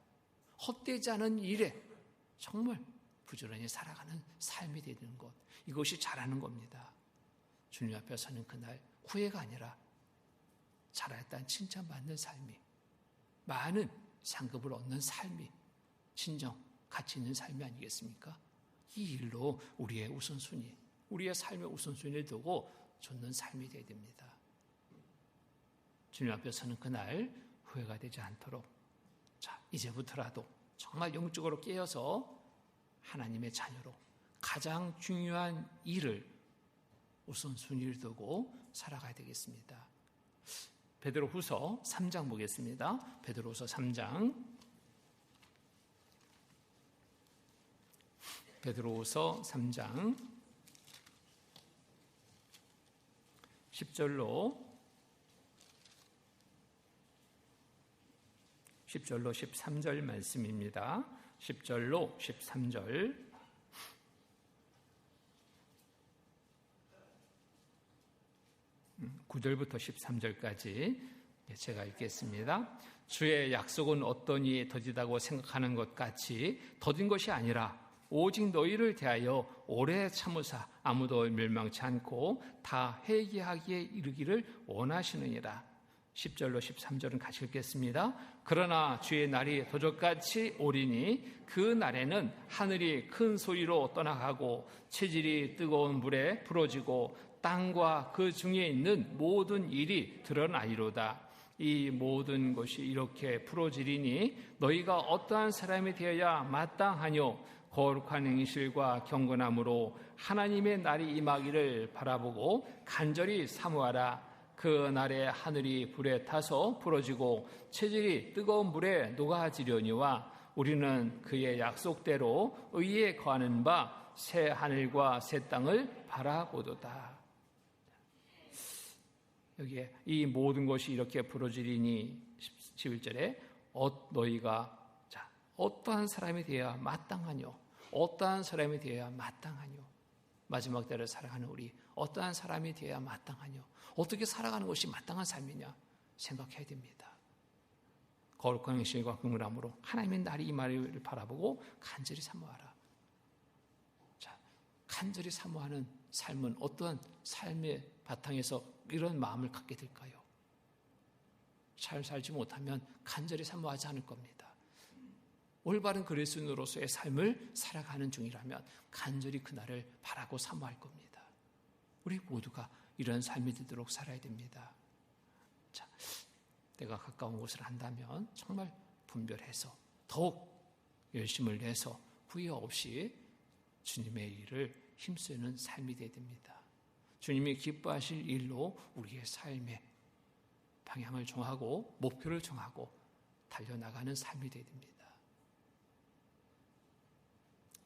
[SPEAKER 1] 헛되지 않은 일에 정말 부지런히 살아가는 삶이 되는 것, 이것이 잘하는 겁니다. 주님 앞에 서는 그날 후회가 아니라 잘했다는 칭찬받는 삶이, 많은 상급을 얻는 삶이 진정 가치 있는 삶이 아니겠습니까? 이 일로 우리의 우선순위, 우리의 삶의 우선순위를 두고 좇는 삶이 되어야 됩니다. 주님 앞에 서는 그날 후회가 되지 않도록, 자, 이제부터라도 정말 영적으로 깨어서 하나님의 자녀로 가장 중요한 일을 우선순위를 두고 살아가야 되겠습니다. 베드로후서 3장 보겠습니다. 베드로후서 3장. 베드로후서 3장 10절로 13절 말씀입니다. 10절로 13절. 9절부터 13절까지 제가 읽겠습니다. 주의 약속은 어떠니 더디다고 생각하는 것 같이 더딘 것이 아니라 오직 너희를 대하여 오래 참으사 아무도 멸망치 않고 다 회개하기에 이르기를 원하시느니라. 10절로 13절은 같이 읽겠습니다. 그러나 주의 날이 도적같이 오리니 그 날에는 하늘이 큰 소리로 떠나가고 체질이 뜨거운 물에 부러지고 땅과 그 중에 있는 모든 일이 드러나리로다. 이 모든 것이 이렇게 부러지리니 너희가 어떠한 사람이 되어야 마땅하뇨. 거룩한 행실과 경건함으로 하나님의 날이 임하기를 바라보고 간절히 사모하라. 그 날에 하늘이 불에 타서 부러지고 체질이 뜨거운 물에 녹아지려니와 우리는 그의 약속대로 의에 거하는 바 새 하늘과 새 땅을 바라보도다. 여기에 이 모든 것이 이렇게 부러지리니 11절에 너희가 어떠한 사람이 되어야 마땅하뇨? 어떠한 사람이 되어야 마땅하뇨? 마지막 때를 살아가는 우리 어떠한 사람이 되어야 마땅하뇨? 어떻게 살아가는 것이 마땅한 삶이냐 생각해야 됩니다. 거룩한 행실과 긍휼함으로 하나님의 날이 임하기를 바라보고 간절히 사모하라. 자, 간절히 사모하는 삶은 어떠한 삶의 바탕에서 이런 마음을 갖게 될까요? 잘 살지 못하면 간절히 사모하지 않을 겁니다. 올바른 그리스도인으로서의 삶을 살아가는 중이라면 간절히 그날을 바라고 사모할 겁니다. 우리 모두가 이런 삶이 되도록 살아야 됩니다. 자, 내가 가까운 곳을 한다면 정말 분별해서 더욱 열심을 내서 후회 없이 주님의 일을 힘쓰는 삶이 되어야 됩니다. 주님이 기뻐하실 일로 우리의 삶의 방향을 정하고 목표를 정하고 달려나가는 삶이 되어야 됩니다.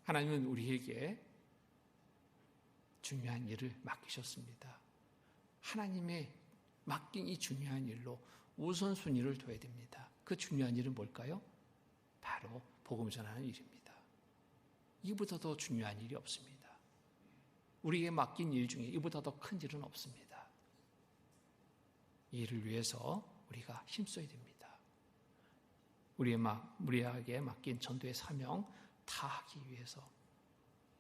[SPEAKER 1] 하나님은 우리에게 중요한 일을 맡기셨습니다. 하나님의 맡긴 이 중요한 일로 우선순위를 둬야 됩니다. 그 중요한 일은 뭘까요? 바로 복음 전하는 일입니다. 이보다 더 중요한 일이 없습니다. 우리에게 맡긴 일 중에 이보다 더 큰 일은 없습니다. 이 일을 위해서 우리가 힘써야 됩니다. 우리에게 맡긴 전도의 사명 다하기 위해서,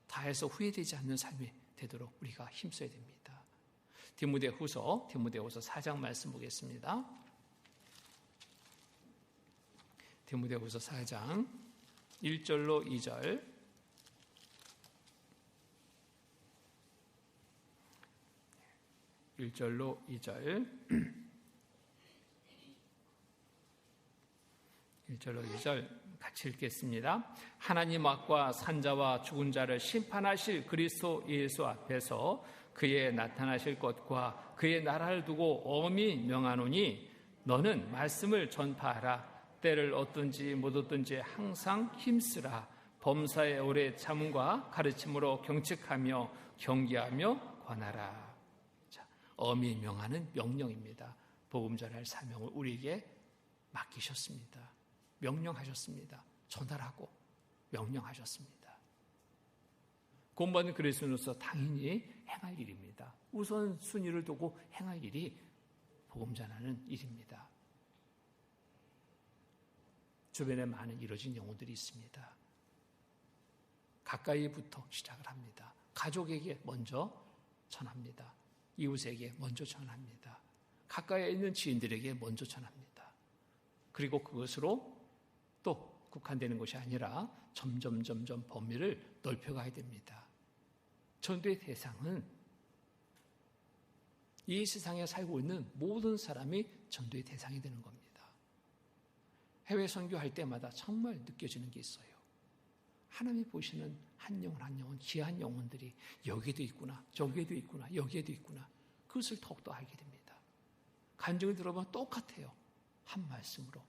[SPEAKER 1] 다해서 후회되지 않는 삶이 되도록 우리가 힘써야 됩니다. 디모데후서 4장 말씀 보겠습니다. 디모데후서 4장 1절로 2절. (1절로 2절) 1절로 2절 같이 읽겠습니다. 하나님 앞과 산자와 죽은 자를 심판하실 그리스도 예수 앞에서 그의 나타나실 것과 그의 나라를 두고 엄히 명하노니 너는 말씀을 전파하라. 때를 얻든지 못 얻든지 항상 힘쓰라. 범사에 오래 참음과 가르침으로 경책하며 경계하며 권하라. 자, 엄히 명하는 명령입니다. 복음 전할 사명을 우리에게 맡기셨습니다. 명령하셨습니다. 전달하고 명령하셨습니다. 구원받은 그리스도인으로서 당연히 행할 일입니다. 우선 순위를 두고 행할 일이 복음 전하는 일입니다. 주변에 많은 이루어진 영혼들이 있습니다. 가까이부터 시작을 합니다. 가족에게 먼저 전합니다. 이웃에게 먼저 전합니다. 가까이에 있는 지인들에게 먼저 전합니다. 그리고 그것으로 또 국한되는 것이 아니라 점점 범위를 넓혀가야 됩니다. 전도의 대상은 이 세상에 살고 있는 모든 사람이 전도의 대상이 되는 겁니다. 해외 선교할 때마다 정말 느껴지는 게 있어요. 하나님이 보시는 한 영혼, 귀한 영혼들이 여기에도 있구나, 저기에도 있구나, 여기에도 있구나. 그것을 더욱더 알게 됩니다. 간증을 들어보면 똑같아요. 한 말씀으로.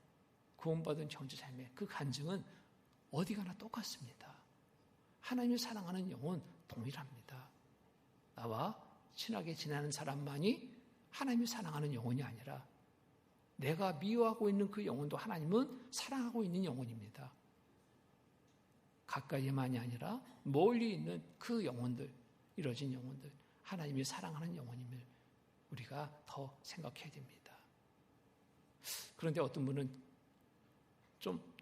[SPEAKER 1] 구원받은 형제 자매, 그 간증은 어디 가나 똑같습니다. 하나님을 사랑하는 영혼 동일합니다. 나와 친하게 지내는 사람만이 하나님을 사랑하는 영혼이 아니라 내가 미워하고 있는 그 영혼도 하나님은 사랑하고 있는 영혼입니다. 가까이만이 아니라 멀리 있는 그 영혼들, 이뤄진 영혼들, 하나님이 사랑하는 영혼임을 우리가 더 생각해야 됩니다. 그런데 어떤 분은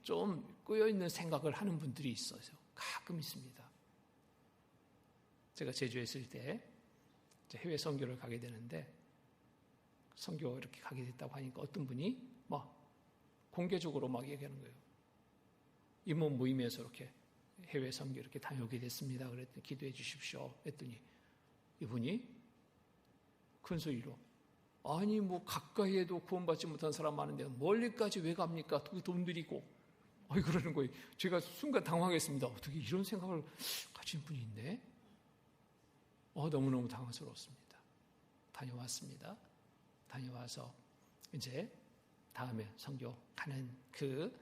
[SPEAKER 1] 좀 꼬여있는 생각을 하는 분들이 있어요. 가끔 있습니다. 제가 제주에 있을 때 해외 선교를 가게 되는데 선교 이렇게 가게 됐다고 하니까 어떤 분이 막 공개적으로 막 얘기하는 거예요. 임원 모임에서 이렇게 해외 선교 이렇게 다녀오게 됐습니다. 그랬더니 기도해 주십시오. 했더니 이분이 큰 소리로 아니 뭐 가까이에도 구원받지 못한 사람 많은데 멀리까지 왜 갑니까? 돈 들이고 그러는 거예요. 제가 순간 당황했습니다. 어떻게 이런 생각을 가진 분이 있네? 너무너무 당황스러웠습니다. 다녀왔습니다. 다녀와서 이제 다음에 선교 가는 그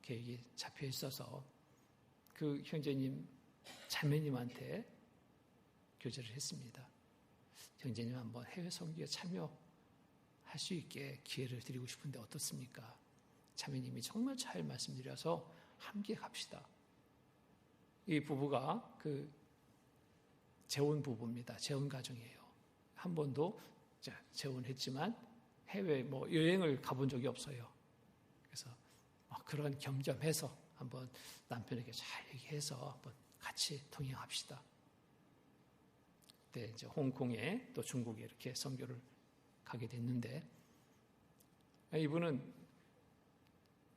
[SPEAKER 1] 계획이 잡혀 있어서 그 형제님, 자매님한테 교제를 했습니다. 형제님 한번 해외 선교에 참여할 수 있게 기회를 드리고 싶은데 어떻습니까? 자매님이 정말 잘 말씀드려서 함께 갑시다. 이 부부가 그 재혼 부부입니다. 재혼 가정이에요. 한 번도 재혼했지만 해외 여행을 가본 적이 없어요. 그래서 그런 겸점해서 한번 남편에게 잘 얘기해서 한번 같이 동행합시다. 그때 이제 홍콩에 또 중국에 이렇게 선교를 가게 됐는데 이분은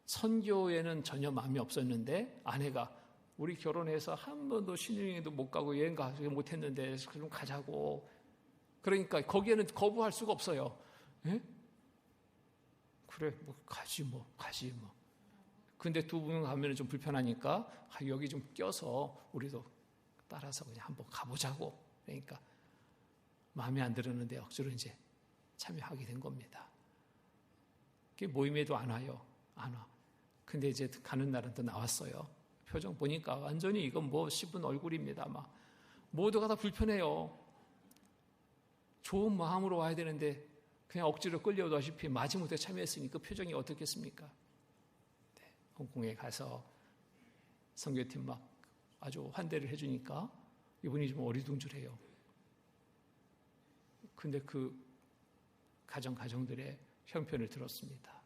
[SPEAKER 1] 선교에는 전혀 마음이 없었는데 아내가 우리 결혼해서 한 번도 신혼여행도 못 가고 여행 가지 못했는데 그럼 가자고. 그러니까 거기에는 거부할 수가 없어요. 에? 그래 가지 뭐. 근데 두 분 가면 좀 불편하니까 여기 좀 껴서 우리도 따라서 그냥 한번 가보자고. 그러니까 마음에 안 들었는데 억지로 이제 참여하게 된 겁니다. 모임에도 안 와요. 안 와. 근데 이제 가는 날은 또 나왔어요. 표정 보니까 완전히 이건 씹은 얼굴입니다. 막 모두가 다 불편해요. 좋은 마음으로 와야 되는데 그냥 억지로 끌려오다시피 마지못해 참여했으니까 표정이 어떻겠습니까? 네, 홍콩에 가서 선교팀 막 아주 환대를 해주니까 이분이 좀 어리둥절해요. 근데 그 가정들의 형편을 들었습니다.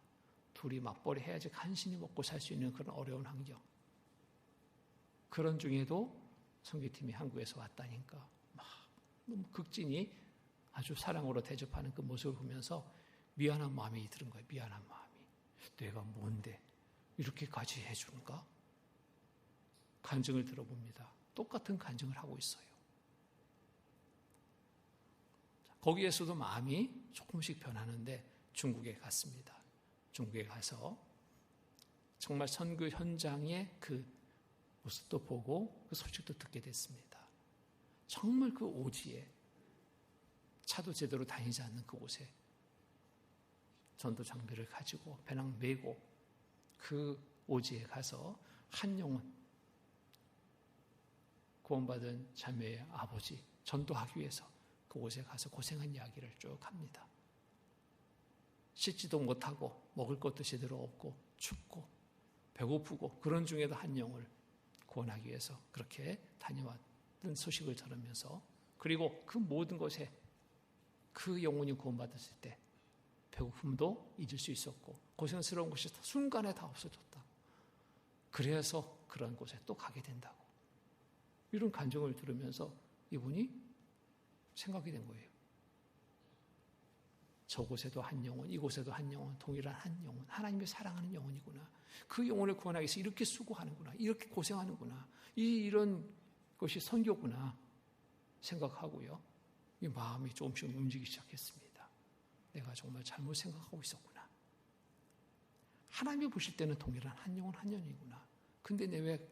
[SPEAKER 1] 둘이 맞벌이 해야지 간신히 먹고 살 수 있는 그런 어려운 환경. 그런 중에도 선교팀이 한국에서 왔다니까 막 너무 극진히 아주 사랑으로 대접하는 그 모습을 보면서 미안한 마음이 들은 거예요. 미안한 마음이. 내가 뭔데 이렇게까지 해주는가? 간증을 들어봅니다. 똑같은 간증을 하고 있어요. 거기에서도 마음이 조금씩 변하는데 중국에 갔습니다. 중국에 가서 정말 선교 현장의 그 모습도 보고 그 소식도 듣게 됐습니다. 정말 그 오지에 차도 제대로 다니지 않는 그곳에 전도 장비를 가지고 배낭 메고 그 오지에 가서 한 영혼 구원받은 자매의 아버지 전도하기 위해서 그곳에 가서 고생한 이야기를 쭉 합니다. 씻지도 못하고 먹을 것도 제대로 없고 춥고 배고프고 그런 중에도 한 영혼을 구원하기 위해서 그렇게 다녀왔던 소식을 들으면서 그리고 그 모든 것에 그 영혼이 구원받았을 때 배고픔도 잊을 수 있었고 고생스러운 것이 순간에 다 없어졌다. 그래서 그런 곳에 또 가게 된다고. 이런 간증을 들으면서 이분이 생각이 된 거예요. 저곳에도 한 영혼, 이곳에도 한 영혼, 동일한 한 영혼, 하나님의 사랑하는 영혼이구나. 그 영혼을 구원하기 위해서 이렇게 수고하는구나. 이렇게 고생하는구나. 이런 것이 선교구나 생각하고요. 이 마음이 조금씩 움직이기 시작했습니다. 내가 정말 잘못 생각하고 있었구나. 하나님이 보실 때는 동일한 한 영혼 한 영혼이구나. 근데 내 왜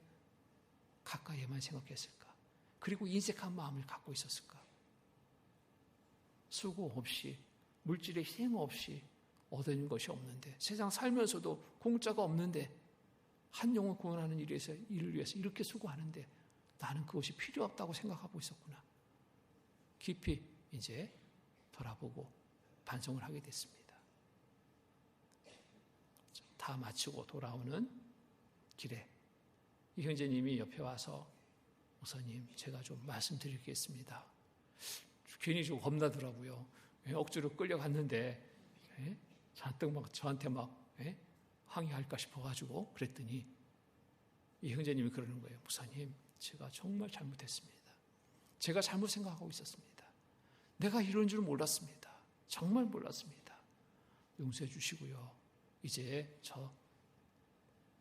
[SPEAKER 1] 가까이에만 생각했을까? 그리고 인색한 마음을 갖고 있었을까? 수고 없이 물질의 희생 없이 얻는 것이 없는데 세상 살면서도 공짜가 없는데 한 영혼 구원하는 일을 위해서 이렇게 수고하는데 나는 그것이 필요 없다고 생각하고 있었구나. 깊이 이제 돌아보고 반성을 하게 됐습니다. 다 마치고 돌아오는 길에 이 형제님이 옆에 와서 목사님 제가 좀 말씀드리겠습니다. 괜히 좀 겁나더라고요. 억지로 끌려갔는데 잔뜩 막 저한테 막 항의할까 싶어가지고 그랬더니 이 형제님이 그러는 거예요. 목사님 제가 정말 잘못했습니다. 제가 잘못 생각하고 있었습니다. 내가 이런 줄 몰랐습니다. 정말 몰랐습니다. 용서해 주시고요. 이제 저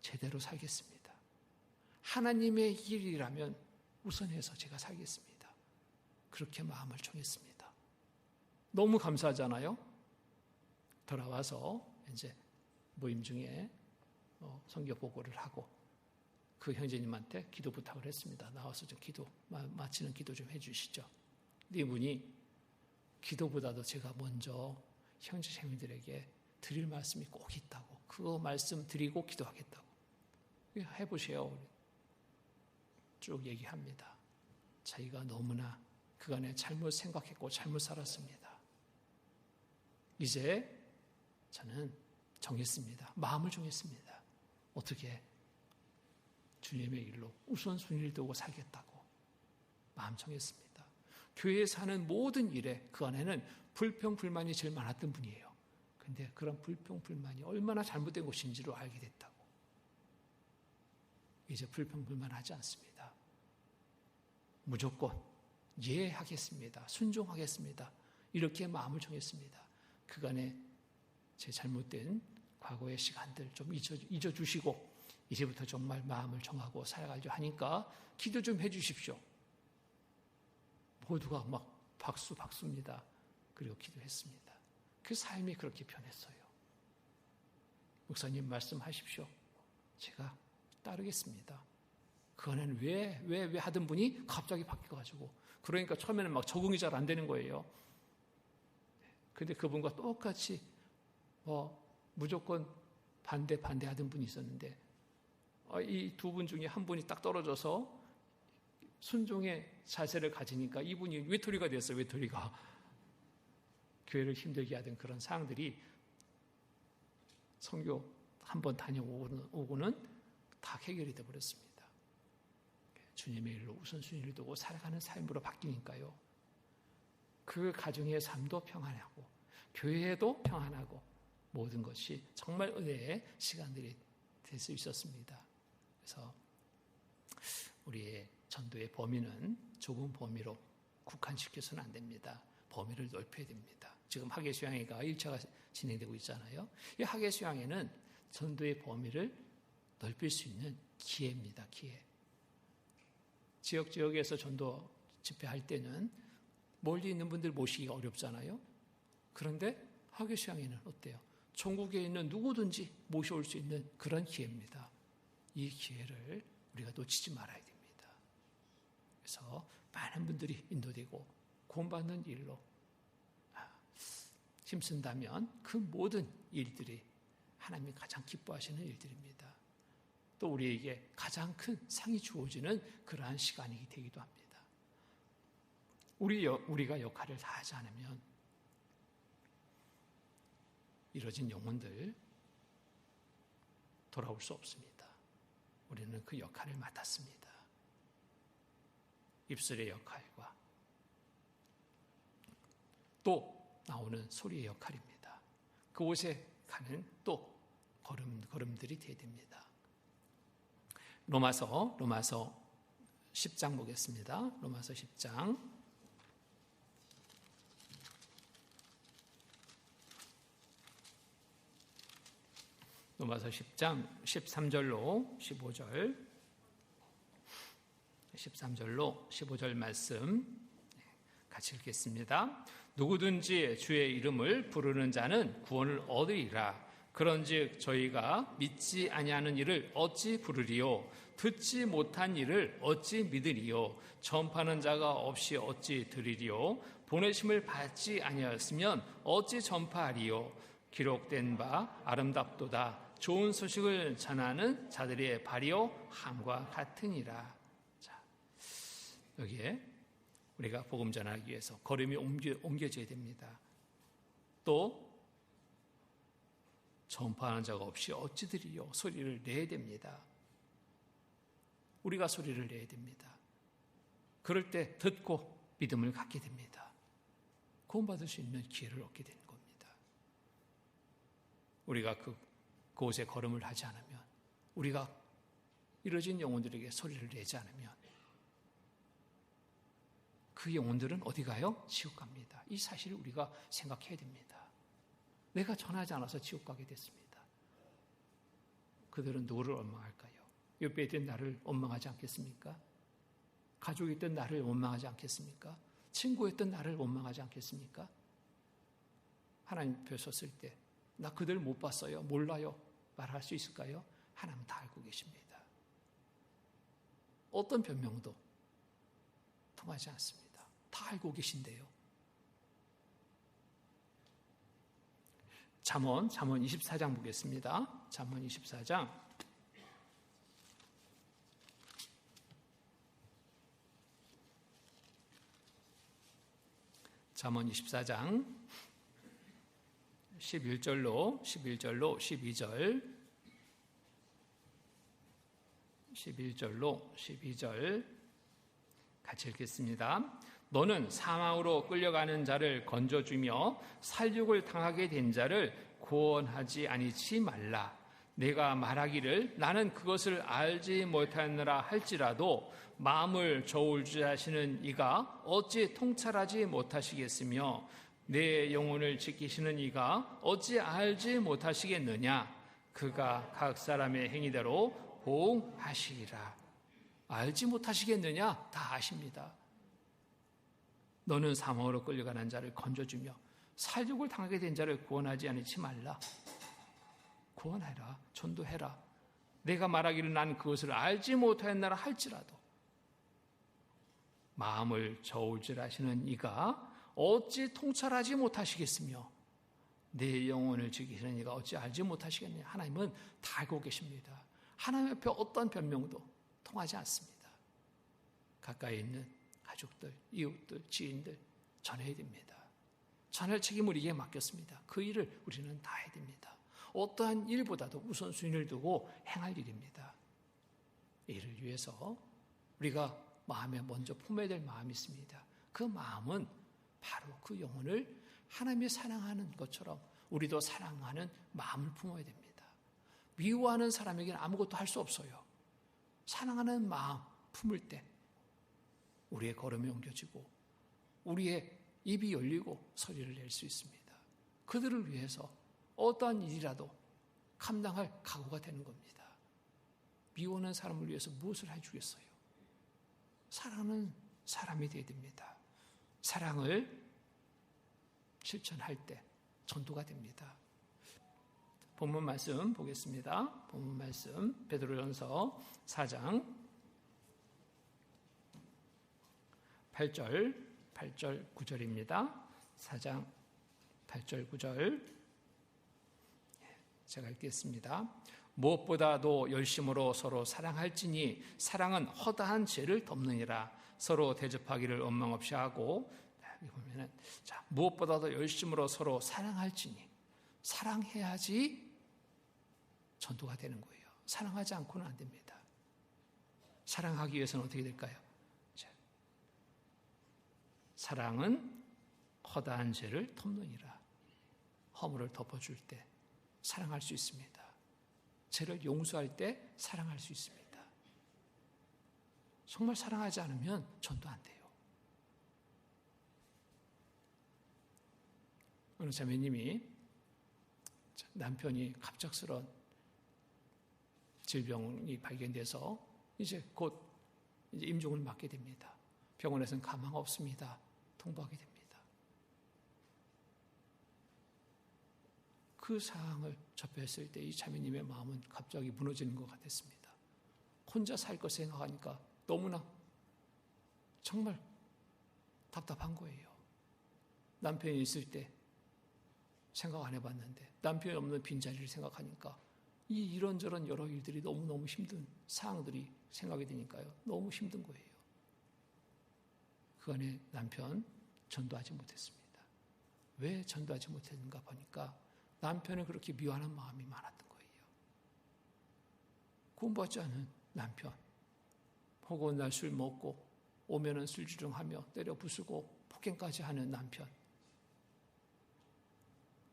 [SPEAKER 1] 제대로 살겠습니다. 하나님의 일이라면 우선해서 제가 살겠습니다. 그렇게 마음을 정했습니다. 너무 감사하잖아요. 돌아와서 이제 모임 중에 선교 보고를 하고 그 형제님한테 기도 부탁을 했습니다. 나와서 좀 기도 마치는 기도 좀 해주시죠. 근데 이분이 기도보다도 제가 먼저 형제자매들에게 드릴 말씀이 꼭 있다고 그 말씀 드리고 기도하겠다고 해보세요. 쭉 얘기합니다. 자기가 너무나 그간에 잘못 생각했고 잘못 살았습니다. 이제 저는 정했습니다. 마음을 정했습니다. 어떻게 주님의 일로 우선순위를 두고 살겠다고 마음 정했습니다. 교회에 사는 모든 일에 그 안에는 불평불만이 제일 많았던 분이에요. 그런데 그런 불평불만이 얼마나 잘못된 것인지를 알게 됐다고. 이제 불평불만하지 않습니다. 무조건 이해하겠습니다. 순종하겠습니다. 이렇게 마음을 정했습니다. 그간에 제 잘못된 과거의 시간들 좀 잊어주시고 이제부터 정말 마음을 정하고 살아가려 하니까 기도 좀 해주십시오. 모두가 막 박수입니다. 그리고 기도했습니다. 그 삶이 그렇게 변했어요. 목사님 말씀하십시오. 제가 따르겠습니다. 그거는 왜 하던 분이 갑자기 바뀌어가지고 그러니까 처음에는 막 적응이 잘 안 되는 거예요. 근데 그분과 똑같이 무조건 반대하던 분이 있었는데 이 두 분 중에 한 분이 딱 떨어져서 순종의 자세를 가지니까 이분이 외톨이가 됐어요. 외톨이가. 교회를 힘들게 하던 그런 상황들이 선교 한번 다녀오고는 다 해결이 되어버렸습니다. 주님의 일로 우선순위를 두고 살아가는 삶으로 바뀌니까요. 그 가정의 삶도 평안하고 교회도 평안하고 모든 것이 정말 은혜의 시간들이 될 수 있었습니다. 그래서 우리의 전도의 범위는 좁은 범위로 국한시켜서는 안 됩니다. 범위를 넓혀야 됩니다. 지금 학예수양회가 1차가 진행되고 있잖아요. 이 학예수양회는 전도의 범위를 넓힐 수 있는 기회입니다. 기회. 지역에서 전도 집회할 때는 멀리 있는 분들 모시기가 어렵잖아요. 그런데 학예수양회는 어때요? 천국에 있는 누구든지 모셔올 수 있는 그런 기회입니다. 이 기회를 우리가 놓치지 말아야 됩니다. 그래서 많은 분들이 인도되고 구원받는 일로 힘쓴다면 그 모든 일들이 하나님이 가장 기뻐하시는 일들입니다. 또 우리에게 가장 큰 상이 주어지는 그러한 시간이 되기도 합니다. 우리가 역할을 다하지 않으면 이뤄진 영혼들 돌아올 수 없습니다. 우리는 그 역할을 맡았습니다. 입술의 역할과 또 나오는 소리의 역할입니다. 그곳에 가는 또 걸음들이 되어야 됩니다. 로마서 10장 보겠습니다. 로마서 10장 로마서 10장 13절로 15절 말씀 같이 읽겠습니다. 누구든지 주의 이름을 부르는 자는 구원을 얻으리라. 그런즉 저희가 믿지 아니하는 이를 어찌 부르리요? 듣지 못한 이를 어찌 믿으리요? 전파하는 자가 없이 어찌 들으리요? 보내심을 받지 아니하였으면 어찌 전파하리요? 기록된 바 아름답도다. 좋은 소식을 전하는 자들의 발이요 함과 같으니라. 자, 여기에 우리가 복음 전하기 위해서 걸음이 옮겨져야 됩니다. 또 전파하는 자가 없이 어찌 들으리요? 소리를 내야 됩니다. 우리가 소리를 내야 됩니다. 그럴 때 듣고 믿음을 갖게 됩니다. 구원받을 수 있는 기회를 얻게 되는 겁니다. 우리가 그곳에 걸음을 하지 않으면, 우리가 이뤄진 영혼들에게 소리를 내지 않으면 그 영혼들은 어디 가요? 지옥 갑니다. 이 사실을 우리가 생각해야 됩니다. 내가 전하지 않아서 지옥 가게 됐습니다. 그들은 누구를 원망할까요? 옆에 있던 나를 원망하지 않겠습니까? 가족이 있던 나를 원망하지 않겠습니까? 친구였던 나를 원망하지 않겠습니까? 하나님 앞에 섰을 때 나 그들 못 봤어요, 몰라요 말할 수 있을까요? 하나님은 다 알고 계십니다. 어떤 변명도 통하지 않습니다. 다 알고 계신데요. 잠언 24장 보겠습니다. 잠언 24장 잠언 24장 11절로 12절 같이 읽겠습니다. 너는 사망으로 끌려가는 자를 건져주며 살육을 당하게 된 자를 구원하지 아니치 말라. 내가 말하기를 나는 그것을 알지 못하느라 할지라도 마음을 저울질하시는 이가 어찌 통찰하지 못하시겠으며 내 영혼을 지키시는 이가 어찌 알지 못하시겠느냐. 그가 각 사람의 행위대로 보응하시리라. 알지 못하시겠느냐? 다 아십니다. 너는 사망으로 끌려가는 자를 건져주며 살육을 당하게 된 자를 구원하지 않지 말라. 구원해라. 전도해라. 내가 말하기를 난 그것을 알지 못하였나라 할지라도 마음을 저울질하시는 이가 어찌 통찰하지 못하시겠으며 내 영혼을 지키시는 이가 어찌 알지 못하시겠느냐. 하나님은 다 알고 계십니다. 하나님 앞에 어떤 변명도 통하지 않습니다. 가까이 있는 가족들, 이웃들, 지인들 전해야 됩니다. 전할 책임을 우리에게 맡겼습니다. 그 일을 우리는 다 해야 됩니다. 어떠한 일보다도 우선순위를 두고 행할 일입니다. 이를 위해서 우리가 마음에 먼저 품어야 될 마음이 있습니다. 그 마음은 바로 그 영혼을 하나님이 사랑하는 것처럼 우리도 사랑하는 마음을 품어야 됩니다. 미워하는 사람에게는 아무것도 할 수 없어요. 사랑하는 마음 품을 때 우리의 걸음이 옮겨지고 우리의 입이 열리고 소리를 낼 수 있습니다. 그들을 위해서 어떠한 일이라도 감당할 각오가 되는 겁니다. 미워하는 사람을 위해서 무엇을 해주겠어요? 사랑하는 사람이 되어야 됩니다. 사랑을 실천할 때 전도가 됩니다. 본문 말씀 보겠습니다. 본문 말씀 베드로전서 4장 8절 9절입니다. 4장 8절 9절 제가 읽겠습니다. 무엇보다도 열심으로 서로 사랑할지니 사랑은 허다한 죄를 덮느니라. 서로 대접하기를 원망 없이 하고, 여기 보면은 무엇보다도 열심으로 서로 사랑할지니, 사랑해야지 전도가 되는 거예요. 사랑하지 않고는 안 됩니다. 사랑하기 위해서는 어떻게 될까요? 사랑은 허다한 죄를 덮느니라. 허물을 덮어줄 때 사랑할 수 있습니다. 죄를 용서할 때 사랑할 수 있습니다. 정말 사랑하지 않으면 전도 안 돼요. 어느 자매님이 남편이 갑작스런 질병이 발견돼서 이제 곧 임종을 맞게 됩니다. 병원에서는 가망 없습니다. 통보하게 됩니다. 그 상황을 접했을 때 이 자매님의 마음은 갑자기 무너지는 것 같았습니다. 혼자 살 것 생각하니까 너무나 정말 답답한 거예요. 남편이 있을 때 생각 안 해봤는데 남편이 없는 빈자리를 생각하니까 이 이런저런 여러 일들이 너무너무 힘든 상황들이 생각이 되니까요. 너무 힘든 거예요. 그 안에 남편 전도하지 못했습니다. 왜 전도하지 못했는가 보니까 남편을 그렇게 미워하는 마음이 많았던 거예요. 구원받지 않은 남편, 혹은 날 술 먹고 오면은 술주정하며 때려 부수고 폭행까지 하는 남편,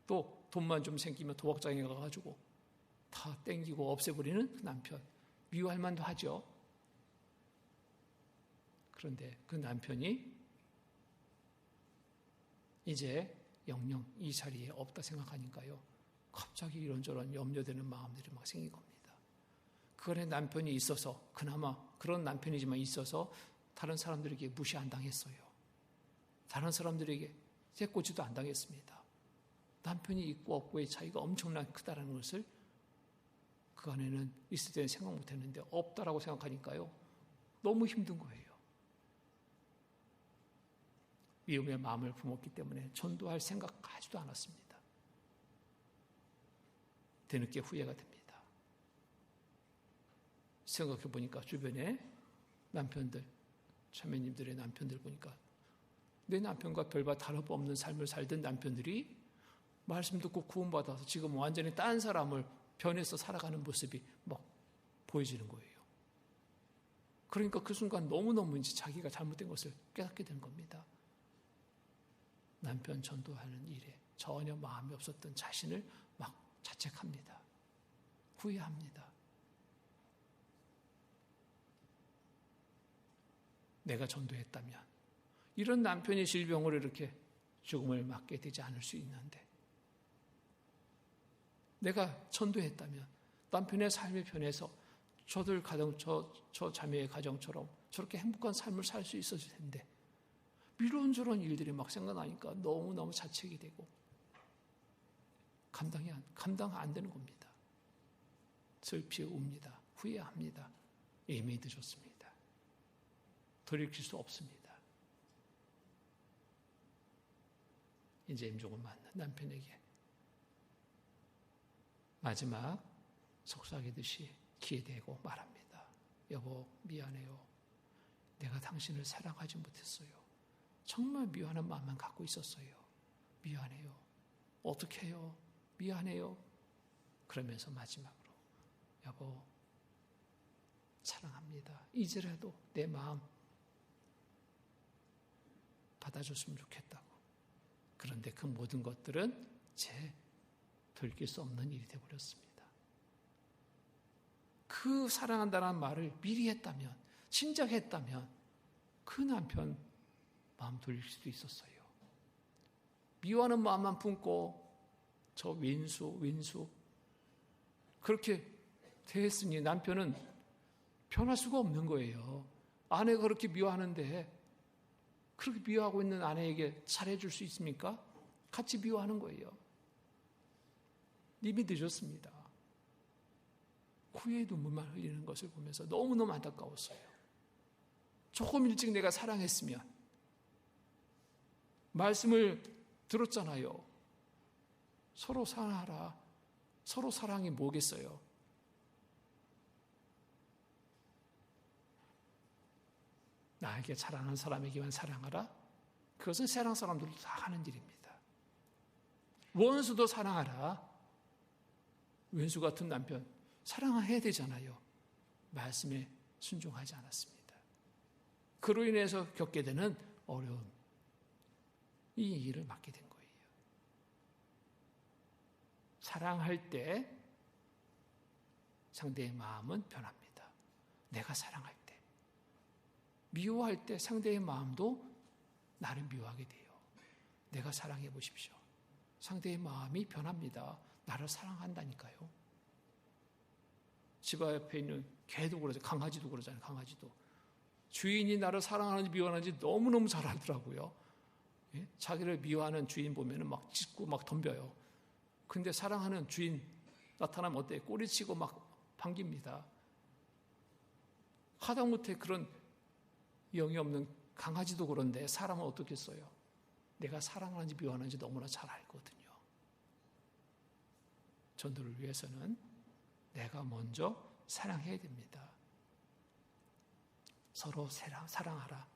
[SPEAKER 1] 또 돈만 좀 생기면 도박장에 가가지고 다 땡기고 없애버리는 그 남편, 미워할 만도 하죠. 그런데 그 남편이 이제 영영 이 자리에 없다 생각하니까요. 갑자기 이런저런 염려되는 마음들이 막 생긴 겁니다. 그 안에 남편이 있어서, 그나마 그런 남편이지만 있어서 다른 사람들에게 무시 안 당했어요. 다른 사람들에게 새꼬지도 안 당했습니다. 남편이 있고 없고의 차이가 엄청나게 크다는 것을 그 안에는 있을 때는 생각 못 했는데 없다라고 생각하니까요. 너무 힘든 거예요. 미움의 마음을 품었기 때문에 전도할 생각하지도 않았습니다. 뒤늦게 후회가 됩니다. 생각해 보니까 주변에 남편들, 자매님들의 남편들 보니까 내 남편과 별반 다름없는 삶을 살던 남편들이 말씀 듣고 구원받아서 지금 완전히 딴 사람을 변해서 살아가는 모습이 막 보여지는 거예요. 그러니까 그 순간 너무너무 이제 자기가 잘못된 것을 깨닫게 되는 겁니다. 남편 전도하는 일에 전혀 마음이 없었던 자신을 막 자책합니다. 후회합니다. 내가 전도했다면 이런 남편이 질병으로 이렇게 죽음을 맞게 되지 않을 수 있는데, 내가 전도했다면 남편의 삶의 편에서 저들 가정, 저 자매의 가정처럼 저렇게 행복한 삶을 살 수 있었을 텐데, 이런저런 일들이 막 생각나니까 너무너무 자책이 되고 감당 안 되는 겁니다. 슬피 웁니다. 후회합니다. 이미 늦었습니다. 돌이킬 수 없습니다. 이제 임종을 맞는 남편에게 마지막 속삭이듯이 귀에 대고 말합니다. 여보, 미안해요. 내가 당신을 사랑하지 못했어요. 정말 미워하는 마음만 갖고 있었어요. 미안해요. 어떻게 해요? 미안해요. 그러면서 마지막으로 여보, 사랑합니다. 이제라도 내 마음 받아줬으면 좋겠다고. 그런데 그 모든 것들은 제 돌이킬 수 없는 일이 되어버렸습니다. 그 사랑한다는 말을 미리 했다면, 진작 했다면 그 남편 마음 돌릴 수도 있었어요. 미워하는 마음만 품고 저 윈수 그렇게 대했으니 남편은 변할 수가 없는 거예요. 아내가 그렇게 미워하는데 그렇게 미워하고 있는 아내에게 잘해줄 수 있습니까? 같이 미워하는 거예요. 이미 늦었습니다. 후회의 눈물만 흘리는 것을 보면서 너무너무 안타까웠어요. 조금 일찍 내가 사랑했으면, 말씀을 들었잖아요. 서로 사랑하라. 서로 사랑이 뭐겠어요? 나에게 사랑하는 사람에게만 사랑하라? 그것은 세상 사람들도 다 하는 일입니다. 원수도 사랑하라. 왼수 같은 남편 사랑해야 되잖아요. 말씀에 순종하지 않았습니다. 그로 인해서 겪게 되는 어려움, 이 일을 맡게 된 거예요. 사랑할 때 상대의 마음은 변합니다. 내가 사랑할 때. 미워할 때 상대의 마음도 나를 미워하게 돼요. 내가 사랑해 보십시오. 상대의 마음이 변합니다. 나를 사랑한다니까요. 집 앞에 있는 개도 그러죠. 강아지도 그러잖아요. 강아지도. 주인이 나를 사랑하는지 미워하는지 너무너무 잘 알더라고요. 예? 자기를 미워하는 주인 보면 막 짖고 막 덤벼요. 근데 사랑하는 주인 나타나면 어때요? 꼬리치고 막 반깁니다. 하다못해 그런 영이 없는 강아지도 그런데 사람은 어떻겠어요? 내가 사랑하는지 미워하는지 너무나 잘 알거든요. 전도를 위해서는 내가 먼저 사랑해야 됩니다. 서로 사랑하라.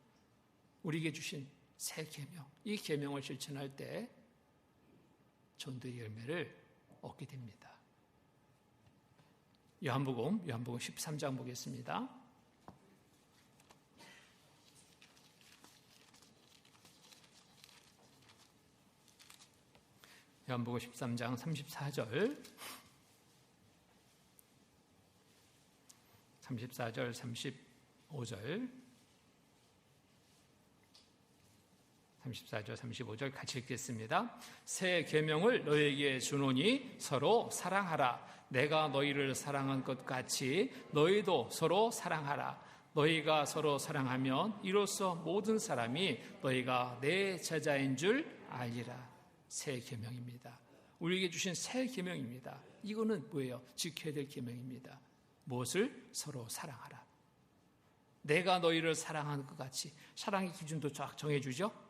[SPEAKER 1] 우리에게 주신 새 계명, 이 계명을 실천할 때 전도의 열매를 얻게 됩니다. 요한복음 13장 보겠습니다. 요한복음 13장 34절 35절 35절 같이 읽겠습니다. 새 계명을 너희에게 주노니 서로 사랑하라. 내가 너희를 사랑한 것 같이 너희도 서로 사랑하라. 너희가 서로 사랑하면 이로써 모든 사람이 너희가 내 제자인 줄 알리라. 새 계명입니다. 우리에게 주신 새 계명입니다. 이거는 뭐예요? 지켜야 될 계명입니다. 무엇을? 서로 사랑하라. 내가 너희를 사랑하는 것 같이. 사랑의 기준도 쫙 정해주죠.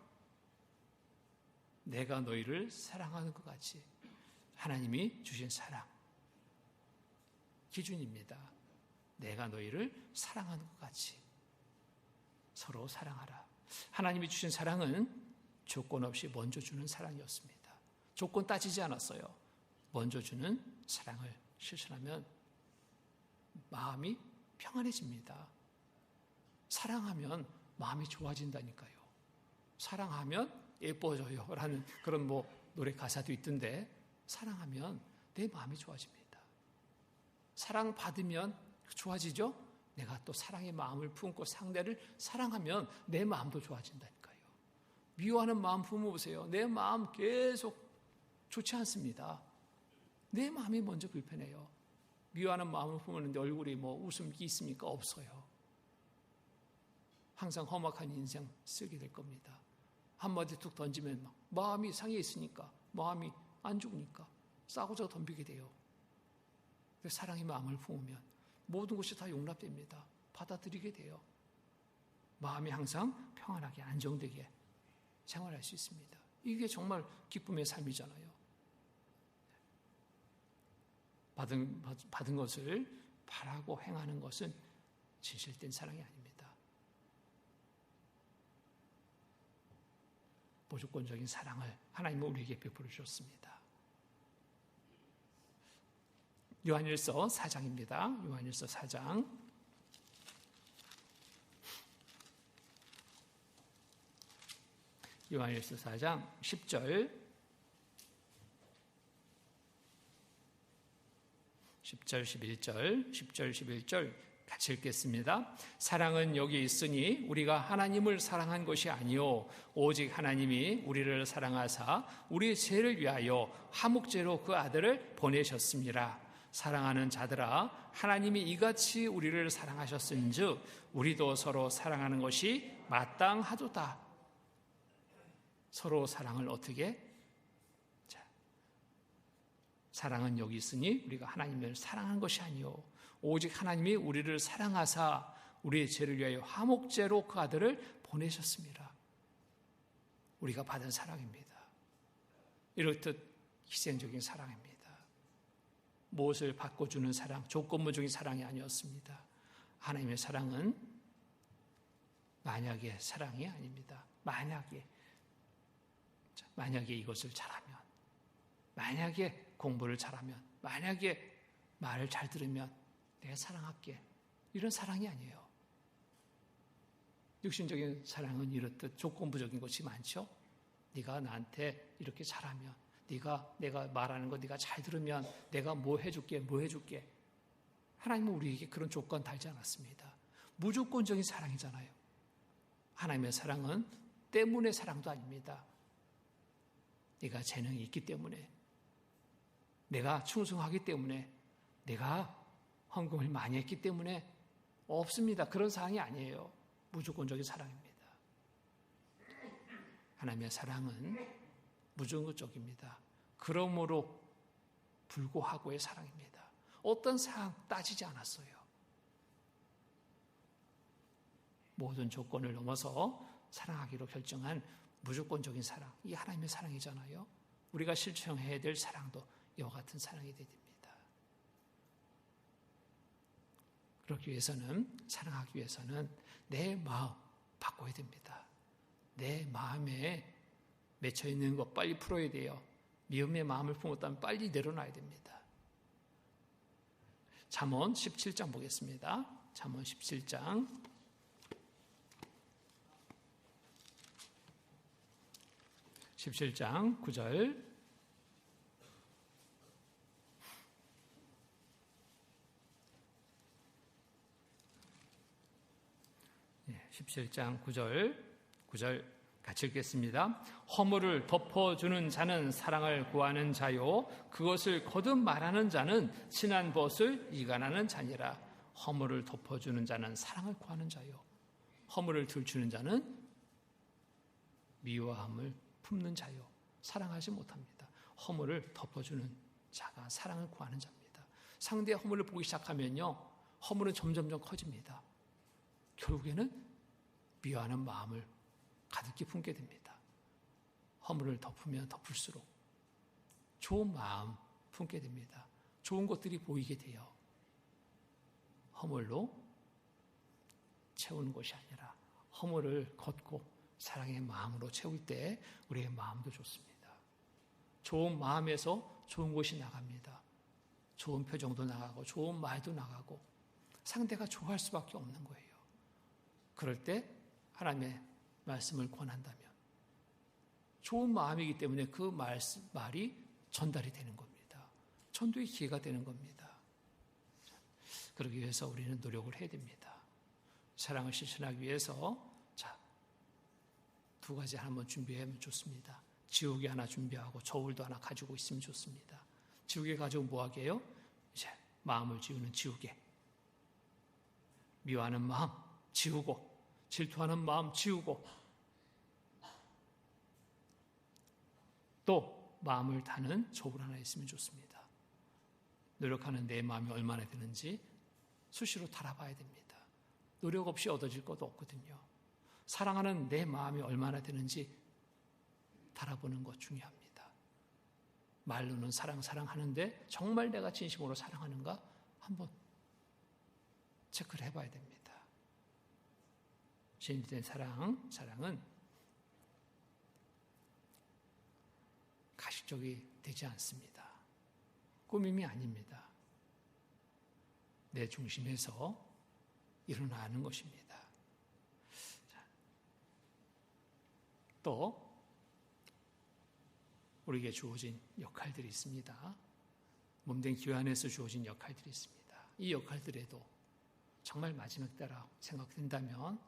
[SPEAKER 1] 내가 너희를 사랑하는 것 같이. 하나님이 주신 사랑 기준입니다. 내가 너희를 사랑하는 것 같이 서로 사랑하라. 하나님이 주신 사랑은 조건 없이 먼저 주는 사랑이었습니다. 조건 따지지 않았어요. 먼저 주는 사랑을 실천하면 마음이 평안해집니다. 사랑하면 마음이 좋아진다니까요. 사랑하면 예뻐져요 라는 그런 노래 가사도 있던데, 사랑하면 내 마음이 좋아집니다. 사랑받으면 좋아지죠? 내가 또 사랑의 마음을 품고 상대를 사랑하면 내 마음도 좋아진다니까요. 미워하는 마음 품어보세요. 내 마음 계속 좋지 않습니다. 내 마음이 먼저 불편해요. 미워하는 마음을 품었는데 얼굴이 웃음이 있습니까? 없어요. 항상 험악한 인생 쓰게 될 겁니다. 한마디 툭 던지면 마음이 상해 있으니까, 마음이 안 좋으니까 싸우자 덤비게 돼요. 사랑의 마음을 품으면 모든 것이 다 용납됩니다. 받아들이게 돼요. 마음이 항상 평안하게 안정되게 생활할 수 있습니다. 이게 정말 기쁨의 삶이잖아요. 받은 것을 바라고 행하는 것은 진실된 사랑이 아닙니다. 무조건적인 사랑을 하나님은 우리에게 베풀어 주셨습니다. 요한일서 4장입니다. 요한일서 4장 10절 11절 같이 읽겠습니다. 사랑은 여기 있으니 우리가 하나님을 사랑한 것이 아니요 오직 하나님이 우리를 사랑하사 우리 죄를 위하여 화목제로 그 아들을 보내셨습니다. 사랑하는 자들아, 하나님이 이같이 우리를 사랑하셨은즉 우리도 서로 사랑하는 것이 마땅하도다. 서로 사랑을 어떻게? 사랑은 여기 있으니 우리가 하나님을 사랑한 것이 아니요 오직 하나님이 우리를 사랑하사 우리의 죄를 위하여 화목제로 그 아들을 보내셨습니다. 우리가 받은 사랑입니다. 이렇듯 희생적인 사랑입니다. 무엇을 바꿔주는 사랑, 조건부적인 사랑이 아니었습니다. 하나님의 사랑은 만약의 사랑이 아닙니다. 만약에 이것을 잘하면, 만약에 공부를 잘하면, 만약에 말을 잘 들으면 내가 사랑할게. 이런 사랑이 아니에요. 육신적인 사랑은 이렇듯 조건부적인 것이 많죠. 네가 나한테 이렇게 잘하면, 내가 말하는 거 네가 잘 들으면 내가 뭐 해줄게. 하나님은 우리에게 그런 조건 달지 않았습니다. 무조건적인 사랑이잖아요. 하나님의 사랑은 때문의 사랑도 아닙니다. 내가 재능이 있기 때문에, 내가 충성하기 때문에, 내가 헌금을 많이 했기 때문에 없습니다. 그런 사랑이 아니에요. 무조건적인 사랑입니다. 하나님의 사랑은 무조건적입니다. 그러므로 불구하고의 사랑입니다. 어떤 사랑 따지지 않았어요. 모든 조건을 넘어서 사랑하기로 결정한 무조건적인 사랑, 이 하나님의 사랑이잖아요. 우리가 실천해야 될 사랑도 이와 같은 사랑이 됩니다. 그렇기 위해서는, 사랑하기 위해서는 내 마음 바꿔야 됩니다. 내 마음에 맺혀 있는 것 빨리 풀어야 돼요. 미움의 마음을 품었다면 빨리 내려놔야 됩니다. 잠언 17장 보겠습니다. 잠언 17장 9절 17장 9절 같이 읽겠습니다. 허물을 덮어주는 자는 사랑을 구하는 자요 그것을 거듭 말하는 자는 친한 벗을 이간하는 자니라. 허물을 덮어주는 자는 사랑을 구하는 자요 허물을 들추는 자는 미워함을 품는 자요 사랑하지 못합니다. 허물을 덮어주는 자가 사랑을 구하는 자입니다. 상대의 허물을 보기 시작하면요 허물은 점점점 커집니다. 결국에는 미워하는 마음을 가득히 품게 됩니다. 허물을 덮으면 덮을수록 좋은 마음 품게 됩니다. 좋은 것들이 보이게 돼요. 허물로 채우는 것이 아니라 허물을 걷고 사랑의 마음으로 채울 때 우리의 마음도 좋습니다. 좋은 마음에서 좋은 것이 나갑니다. 좋은 표정도 나가고 좋은 말도 나가고 상대가 좋아할 수밖에 없는 거예요. 그럴 때 하나님의 말씀을 권한다면 좋은 마음이기 때문에 그 말이 전달이 되는 겁니다. 전도의 기회가 되는 겁니다. 그러기 위해서 우리는 노력을 해야 됩니다. 사랑을 실천하기 위해서 두 가지 한번 준비하면 좋습니다. 지우개 하나 준비하고 저울도 하나 가지고 있으면 좋습니다. 지우개 가지고 뭐 하게요? 이제 마음을 지우는 지우개. 미워하는 마음 지우고 질투하는 마음 지우고 또 마음을 다는 저울 하나 있으면 좋습니다. 노력하는 내 마음이 얼마나 되는지 수시로 달아봐야 됩니다. 노력 없이 얻어질 것도 없거든요. 사랑하는 내 마음이 얼마나 되는지 달아보는 것 중요합니다. 말로는 사랑하는데 정말 내가 진심으로 사랑하는가 한번 체크를 해봐야 됩니다. 진실된 사랑은 가식적이 되지 않습니다. 꾸밈이 아닙니다. 내 중심에서 일어나는 것입니다. 또 우리에게 주어진 역할들이 있습니다. 몸된 교회 안에서 주어진 역할들이 있습니다. 이 역할들에도 정말 마지막 때라 생각된다면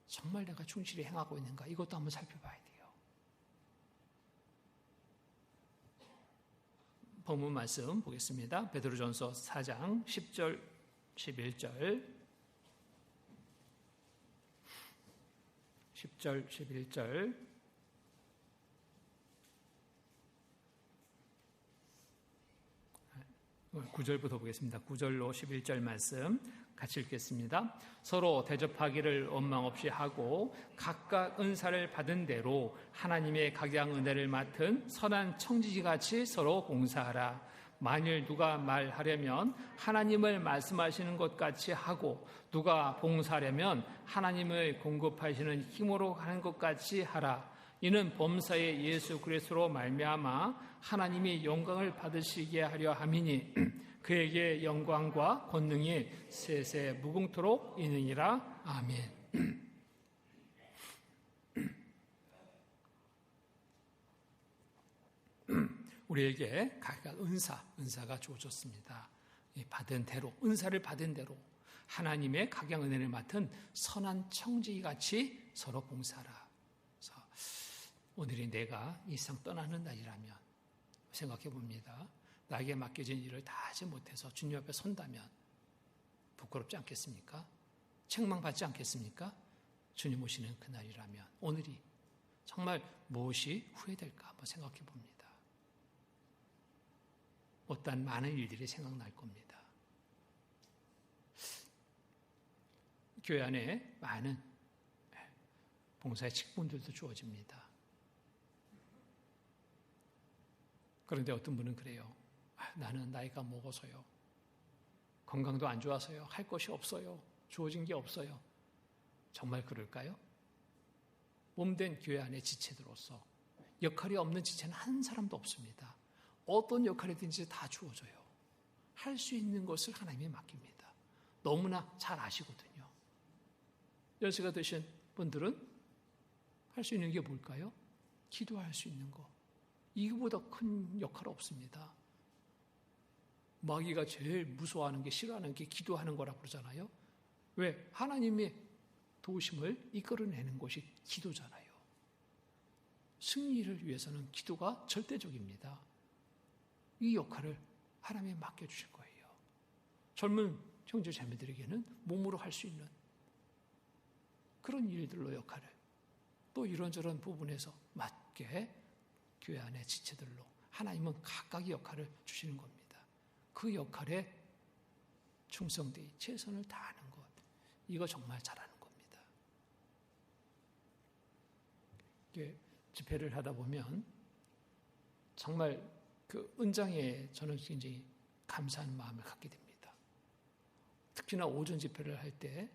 [SPEAKER 1] 정말 내가 충실히 행하고 있는가 이것도 한번 살펴봐야 돼요. 본문 말씀 보겠습니다. 베드로전서 4장 10절 11절 10절 11절 9절부터 보겠습니다. 9절로 11절 말씀 같이 읽겠습니다. 서로 대접하기를 원망 없이 하고 각각 은사를 받은 대로 하나님의 각양 은혜를 맡은 선한 청지기같이 서로 봉사하라. 만일 누가 말하려면 하나님을 말씀하시는 것 같이 하고 누가 봉사하려면 하나님을 공급하시는 힘으로 하는 것 같이 하라. 이는 범사의 예수 그리스도로 말미암아 하나님이 영광을 받으시게 하려 함이니 그에게 영광과 권능이 세세 무궁토록 있느니라. 아멘. 우리에게 각각 은사가 주어졌습니다. 받은 대로, 은사를 받은 대로 하나님의 각양 은혜를 맡은 선한 청지기같이 서로 봉사하라. 오늘이 내가 이 세상 떠나는 날이라면 생각해 봅니다. 나에게 맡겨진 일을 다 하지 못해서 주님 앞에 선다면 부끄럽지 않겠습니까? 책망받지 않겠습니까? 주님 오시는 그날이라면 오늘이 정말 무엇이 후회될까 한번 생각해 봅니다. 어떠한 많은 일들이 생각날 겁니다. 교회 안에 많은 봉사의 직분들도 주어집니다. 그런데 어떤 분은 그래요. 나는 나이가 먹어서요. 건강도 안 좋아서요. 할 것이 없어요. 주어진 게 없어요. 정말 그럴까요? 몸된 교회 안의 지체들로서 역할이 없는 지체는 한 사람도 없습니다. 어떤 역할이든지 다 주어져요. 할 수 있는 것을 하나님이 맡깁니다. 너무나 잘 아시거든요. 연세가 드신 분들은 할 수 있는 게 뭘까요? 기도할 수 있는 거. 이거보다 큰 역할 없습니다. 마귀가 제일 무서워하는 게 싫어하는 게 기도하는 거라고 그러잖아요. 왜? 하나님의 도우심을 이끌어내는 것이 기도잖아요. 승리를 위해서는 기도가 절대적입니다. 이 역할을 하나님이 맡겨주실 거예요. 젊은 형제 자매들에게는 몸으로 할 수 있는 그런 일들로 역할을 또 이런저런 부분에서 맞게 교회 안의 지체들로 하나님은 각각의 역할을 주시는 겁니다. 그 역할에 충성되이 최선을 다하는 것, 이거 정말 잘하는 겁니다. 집회를 하다 보면 정말 그 은장에 저는 굉장히 감사하는 마음을 갖게 됩니다. 특히나 오전 집회를 할 때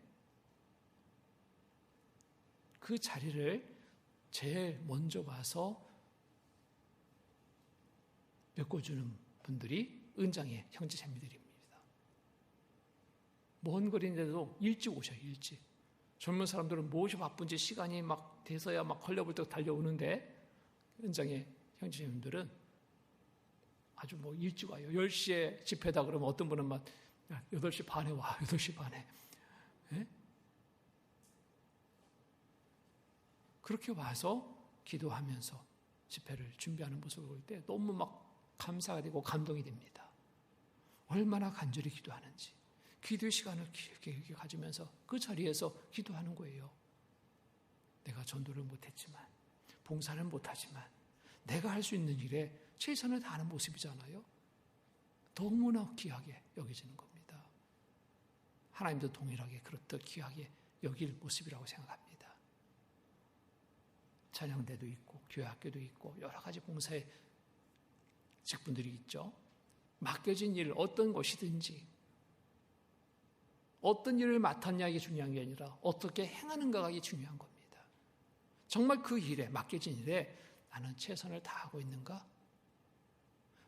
[SPEAKER 1] 그 자리를 제일 먼저 와서 메꿔주는 분들이 은장의 형제자매들입니다. 먼 거리인데도 일찍 오셔요. 일찍. 젊은 사람들은 무엇이 바쁜지 시간이 막 돼서야 막 걸려불떡 달려오는데 은장의 형제자매들은 아주 뭐 일찍 와요. 10시에 집회다 그러면 어떤 분은 막 8시 반에 와. 8시 반에. 네? 그렇게 와서 기도하면서 집회를 준비하는 모습을 볼 때 너무 막 감사가 되고 감동이 됩니다. 얼마나 간절히 기도하는지. 기도의 시간을 길게 가지면서 그 자리에서 기도하는 거예요. 내가 전도를 못했지만, 봉사를 못하지만 내가 할 수 있는 일에 최선을 다하는 모습이잖아요. 너무나 귀하게 여겨지는 겁니다. 하나님도 동일하게 그렇듯 귀하게 여길 모습이라고 생각합니다. 찬양대도 있고 교회 학교도 있고 여러 가지 봉사의 직분들이 있죠. 맡겨진 일 어떤 것이든지 어떤 일을 맡았냐 이게 중요한 게 아니라 어떻게 행하는가가 이게 중요한 겁니다. 정말 그 일에 맡겨진 일에 나는 최선을 다하고 있는가?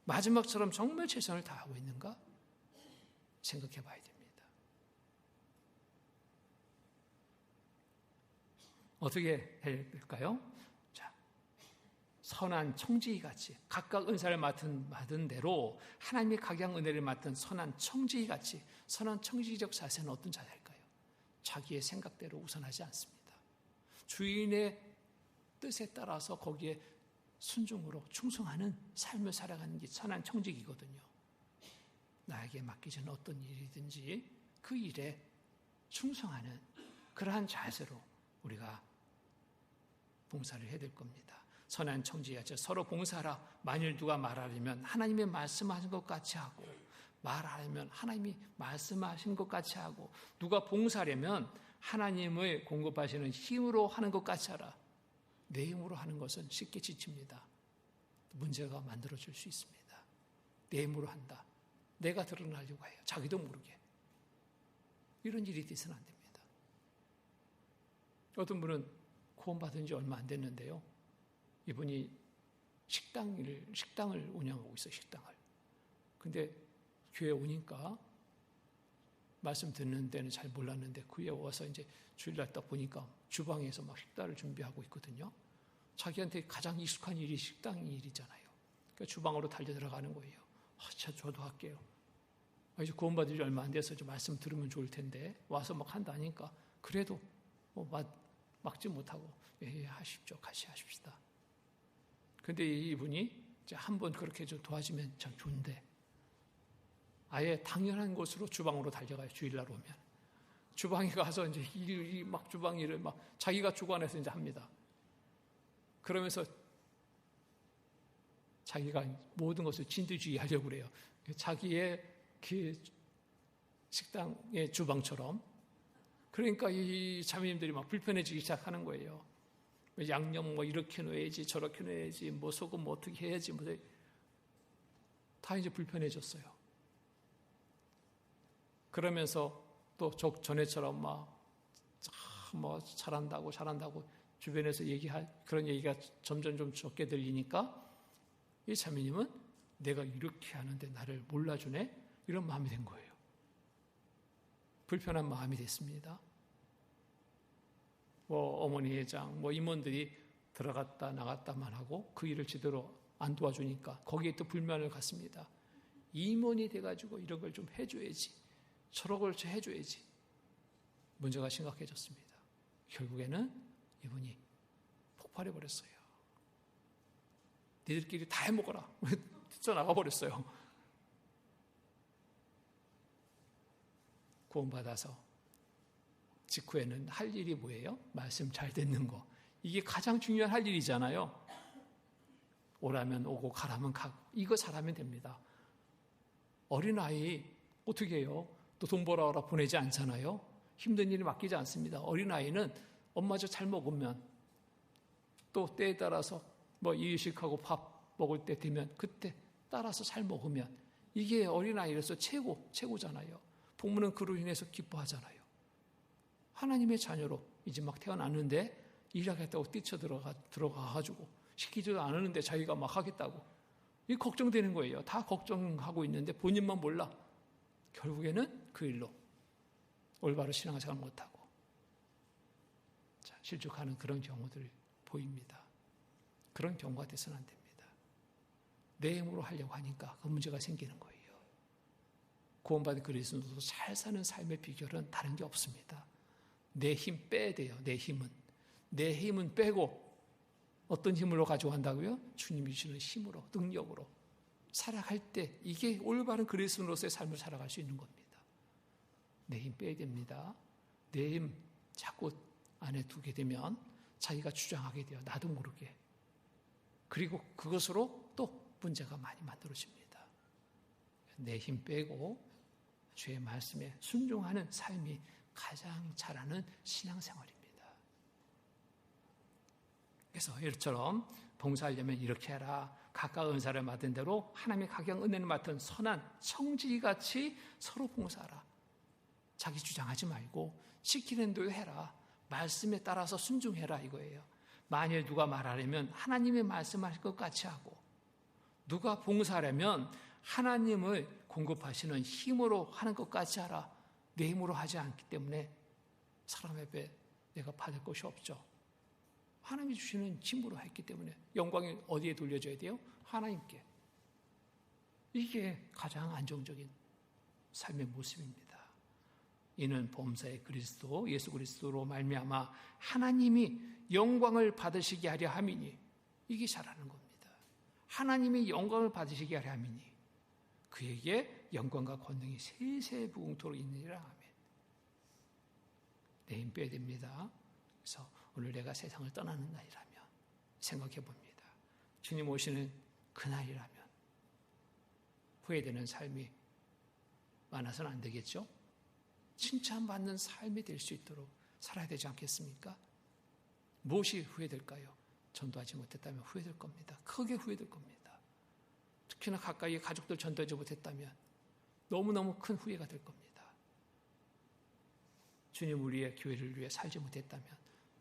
[SPEAKER 1] 마지막처럼 정말 최선을 다하고 있는가? 생각해 봐야 됩니다. 어떻게 해야 될까요? 자, 선한 청지기같이 각각 은사를 받은 대로 하나님의 각양 은혜를 맡은 선한 청지기같이 선한 청지기적 자세는 어떤 자세일까요? 자기의 생각대로 우선하지 않습니다. 주인의 뜻에 따라서 거기에 순종으로 충성하는 삶을 살아가는 게 선한 청지기거든요. 나에게 맡겨진 어떤 일이든지 그 일에 충성하는 그러한 자세로 우리가 봉사를 해야 될 겁니다. 선한 청지기같이 서로 봉사하라. 만일 누가 말하려면 하나님의 말씀하신 것 같이 하고 말하려면 하나님이 말씀하신 것 같이 하고, 누가 봉사하려면 하나님을 공급하시는 힘으로 하는 것 같이 하라. 내 힘으로 하는 것은 쉽게 지칩니다. 문제가 만들어질 수 있습니다. 내 힘으로 한다. 내가 드러나려고 해요. 자기도 모르게. 이런 일이 있어서는 안 됩니다. 어떤 분은 구원받은 지 얼마 안 됐는데요. 이분이 식당을 운영하고 있어요. 식당을. 근데 교회 오니까 말씀 듣는 데는 잘 몰랐는데 그 위에 와서 이제 주일날 딱 보니까 주방에서 막 식사를 준비하고 있거든요. 자기한테 가장 익숙한 일이 식당 일이잖아요. 그러니까 주방으로 달려 들어가는 거예요. 저도 할게요. 이제 구원받은 지 얼마 안 돼서 좀 말씀 들으면 좋을 텐데 와서 막 한다니까 그래도 막지 못하고 예, 하십시오. 같이 하십시다. 근데 이분이 이제 한번 그렇게 좀 도와주면 참 좋은데 아예 당연한 곳으로 주방으로 달려가요. 주일날 오면. 주방에 가서 이제 막 주방 일을 막 자기가 주관해서 이제 합니다. 그러면서 자기가 모든 것을 진두지휘 하려고 그래요. 자기의 그 식당의 주방처럼. 그러니까 이 자매님들이 막 불편해지기 시작하는 거예요. 양념 뭐 이렇게 넣어야지 저렇게 넣어야지 뭐 소금 뭐 어떻게 해야지 뭐 다 이제 불편해졌어요. 그러면서 또 전에처럼 뭐 잘한다고 주변에서 그런 얘기가 점점 좀 적게 들리니까 이 자매님은 내가 이렇게 하는데 나를 몰라주네? 이런 마음이 된 거예요. 불편한 마음이 됐습니다. 어머니 회장, 임원들이 들어갔다 나갔다만 하고 그 일을 제대로 안 도와주니까 거기에 또 불만을 갖습니다. 임원이 돼가지고 이런 걸 좀 해줘야지. 저런 걸 해줘야지. 문제가 심각해졌습니다. 결국에는 이분이 폭발해버렸어요. 니들끼리 다 해먹어라. 뛰쳐나가버렸어요. 구원받아서 직후에는 할 일이 뭐예요? 말씀 잘 듣는 거. 이게 가장 중요한 할 일이잖아요. 오라면 오고 가라면 가고. 이거 잘하면 됩니다. 어린아이 어떻게 해요? 또 돈 벌어라 보내지 않잖아요. 힘든 일을 맡기지 않습니다. 어린아이는 엄마 저 잘 먹으면 또 때에 따라서 이유식하고 밥 먹을 때 되면 그때 따라서 잘 먹으면 이게 어린아이로서 최고잖아요. 부모는 그로 인해서 기뻐하잖아요. 하나님의 자녀로 이제 막 태어났는데 일하겠다고 뛰쳐 들어가가지고 시키지도 않았는데 자기가 막 하겠다고. 이 걱정되는 거예요. 다 걱정하고 있는데 본인만 몰라. 결국에는 그 일로 올바로 신앙생활 못하고 실족하는 그런 경우들 보입니다. 그런 경우가 돼서는 안 됩니다. 내 힘으로 하려고 하니까 그 문제가 생기는 거예요. 구원받은 그리스도인도 잘 사는 삶의 비결은 다른 게 없습니다. 내 힘 빼야 돼요. 내 힘은 빼고 어떤 힘으로 가져간다고요? 주님이 주시는 힘으로, 능력으로 살아갈 때 이게 올바른 그리스도인으로서의 삶을 살아갈 수 있는 겁니다. 내 힘 빼야 됩니다. 내 힘 자꾸 안에 두게 되면 자기가 주장하게 돼요. 나도 모르게. 그리고 그것으로 또 문제가 많이 만들어집니다. 내 힘 빼고 주의 말씀에 순종하는 삶이 가장 잘하는 신앙생활입니다. 그래서 이처럼 봉사하려면 이렇게 해라. 각각 은사를 맡은 대로 하나님의 각양 은혜를 맡은 선한 청지기같이 서로 봉사하라. 자기 주장하지 말고 시키는 대로 해라. 말씀에 따라서 순종해라 이거예요. 만일 누가 말하려면 하나님의 말씀하실 것 같이 하고 누가 봉사하려면 하나님을 공급하시는 힘으로 하는 것 같이 하라. 내 힘으로 하지 않기 때문에 사람의 배 내가 받을 것이 없죠. 하나님이 주시는 힘으로 했기 때문에 영광이 어디에 돌려져야 돼요? 하나님께. 이게 가장 안정적인 삶의 모습입니다. 이는 범사의 그리스도 예수 그리스도로 말미암아 하나님이 영광을 받으시게 하려 함이니 이게 잘하는 겁니다. 하나님이 영광을 받으시게 하려 함이니 그에게 영광과 권능이 세세부응토록 있느니라. 아멘. 내 힘 빼야 됩니다. 그래서 오늘 내가 세상을 떠나는 날이라면 생각해 봅니다. 주님 오시는 그날이라면 후회되는 삶이 많아서는 안 되겠죠? 칭찬받는 삶이 될 수 있도록 살아야 되지 않겠습니까? 무엇이 후회될까요? 전도하지 못했다면 후회될 겁니다. 크게 후회될 겁니다. 특히나 가까이의 가족들 전도하지 못했다면 너무너무 큰 후회가 될 겁니다. 주님 우리의 교회를 위해 살지 못했다면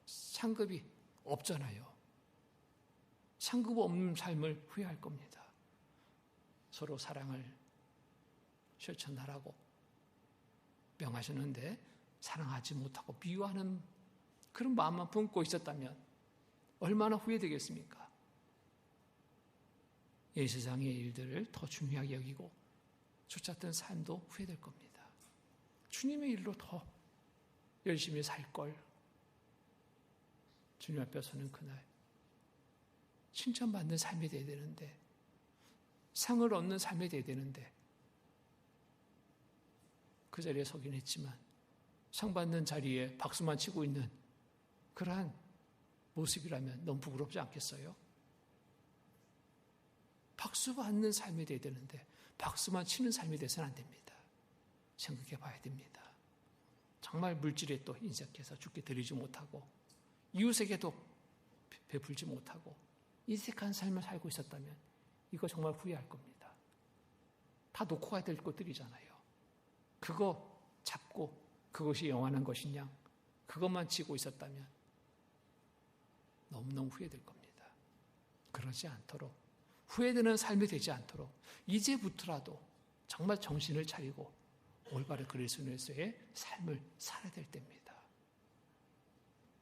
[SPEAKER 1] 상급이 없잖아요. 상급 없는 삶을 후회할 겁니다. 서로 사랑을 실천하라고 명하셨는데 사랑하지 못하고 미워하는 그런 마음만 품고 있었다면 얼마나 후회되겠습니까? 이 세상의 일들을 더 중요하게 여기고 쫓았던 삶도 후회될 겁니다. 주님의 일로 더 열심히 살 걸. 주님 앞에 서는 그날 칭찬받는 삶이 되어야 되는데, 상을 얻는 삶이 되어야 되는데, 그 자리에 서긴 했지만 상 받는 자리에 박수만 치고 있는 그러한 모습이라면 너무 부끄럽지 않겠어요? 박수 받는 삶이 되어야 되는데 박수만 치는 삶이 돼서는 안 됩니다. 생각해 봐야 됩니다. 정말 물질에 또 인색해서 주께 드리지 못하고 이웃에게도 베풀지 못하고 인색한 삶을 살고 있었다면 이거 정말 후회할 겁니다. 다 놓고 가야 될 것들이잖아요. 그거 잡고 그것이 영원한 것이냐, 그것만 지고 있었다면 너무너무 후회될 겁니다. 그러지 않도록, 후회되는 삶이 되지 않도록 이제부터라도 정말 정신을 차리고 올바른 그리스도인의 삶을 살아야 될 때입니다.